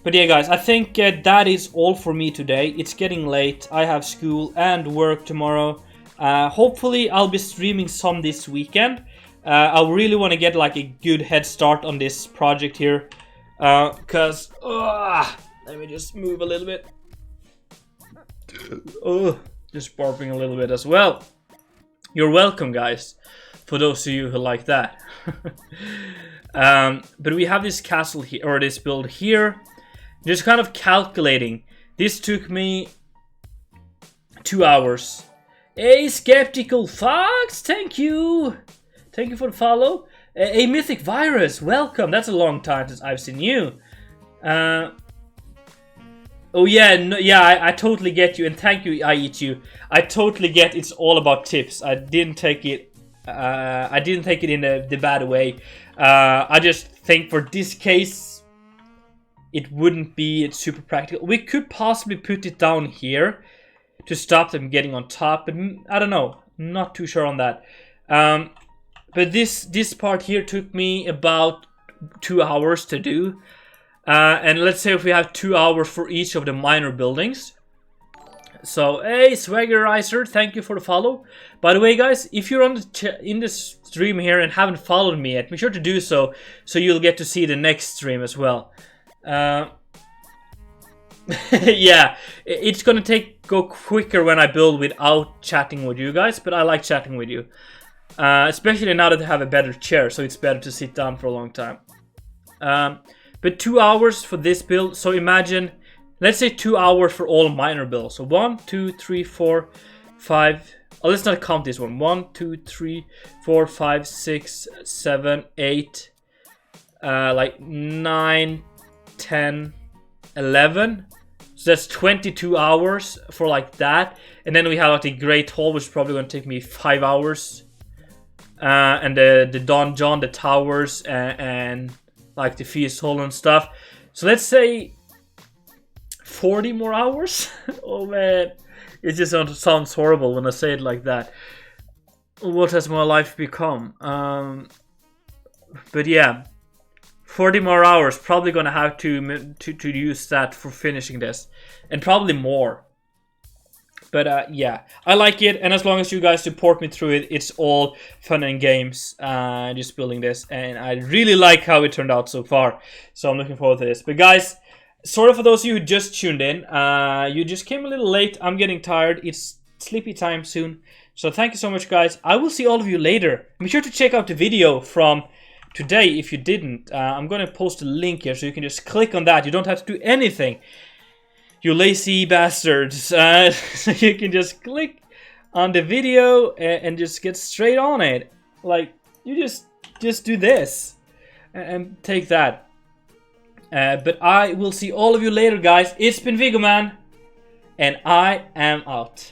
But yeah, guys, I think that is all for me today. It's getting late. I have school and work tomorrow. Hopefully, I'll be streaming some this weekend. I really want to get like a good head start on this project here. Cause let me just move a little bit. Just barfing a little bit as well. You're welcome, guys. For those of you who like that. But we have this castle here, or this build here. Just kind of calculating. This took me 2 hours. A skeptical fox, thank you. Thank you for the follow. A mythic virus, welcome. That's a long time since I've seen you. Oh yeah, no, yeah, I totally get you, and thank you, I eat you. I totally get it's all about tips. I didn't take it. I didn't take it in the bad way. I just think for this case, it wouldn't be super practical. We could possibly put it down here to stop them getting on top, but I don't know. I'm not too sure on that. But this part here took me about 2 hours to do. And let's say if we have 2 hours for each of the minor buildings. So, hey, Swaggerizer, thank you for the follow. By the way, guys, if you're on in the stream here and haven't followed me yet, make sure to do so, so you'll get to see the next stream as well. Yeah, it's gonna go quicker when I build without chatting with you guys, but I like chatting with you. Especially now that I have a better chair, so it's better to sit down for a long time. But 2 hours for this build, so imagine, let's say 2 hours for all minor builds. So 1, 2, 3, 4, 5. Oh, let's not count this one. 1, 2, 3, 4, 5, 6, 7, 8. Like 9, 10, 11. So that's 22 hours for like that. And then we have like the Great Hall, which is probably going to take me 5 hours. And the donjon, the towers, and like the feast hall and stuff. So let's say 40 more hours. Oh man, it just sounds horrible when I say it like that. What has my life become? But yeah, 40 more hours. Probably gonna have to use that for finishing this, and probably more. But yeah, I like it, and as long as you guys support me through it, it's all fun and games, just building this, and I really like how it turned out so far, so I'm looking forward to this. But guys, sorry for those of you who just tuned in, you just came a little late, I'm getting tired, it's sleepy time soon, so thank you so much guys, I will see all of you later. Make sure to check out the video from today if you didn't. I'm gonna post a link here, so you can just click on that, you don't have to do anything. You lazy bastards. So you can just click on the video and just get straight on it. Like, you just do this and take that. But I will see all of you later, guys. It's been Viggo Man, and I am out.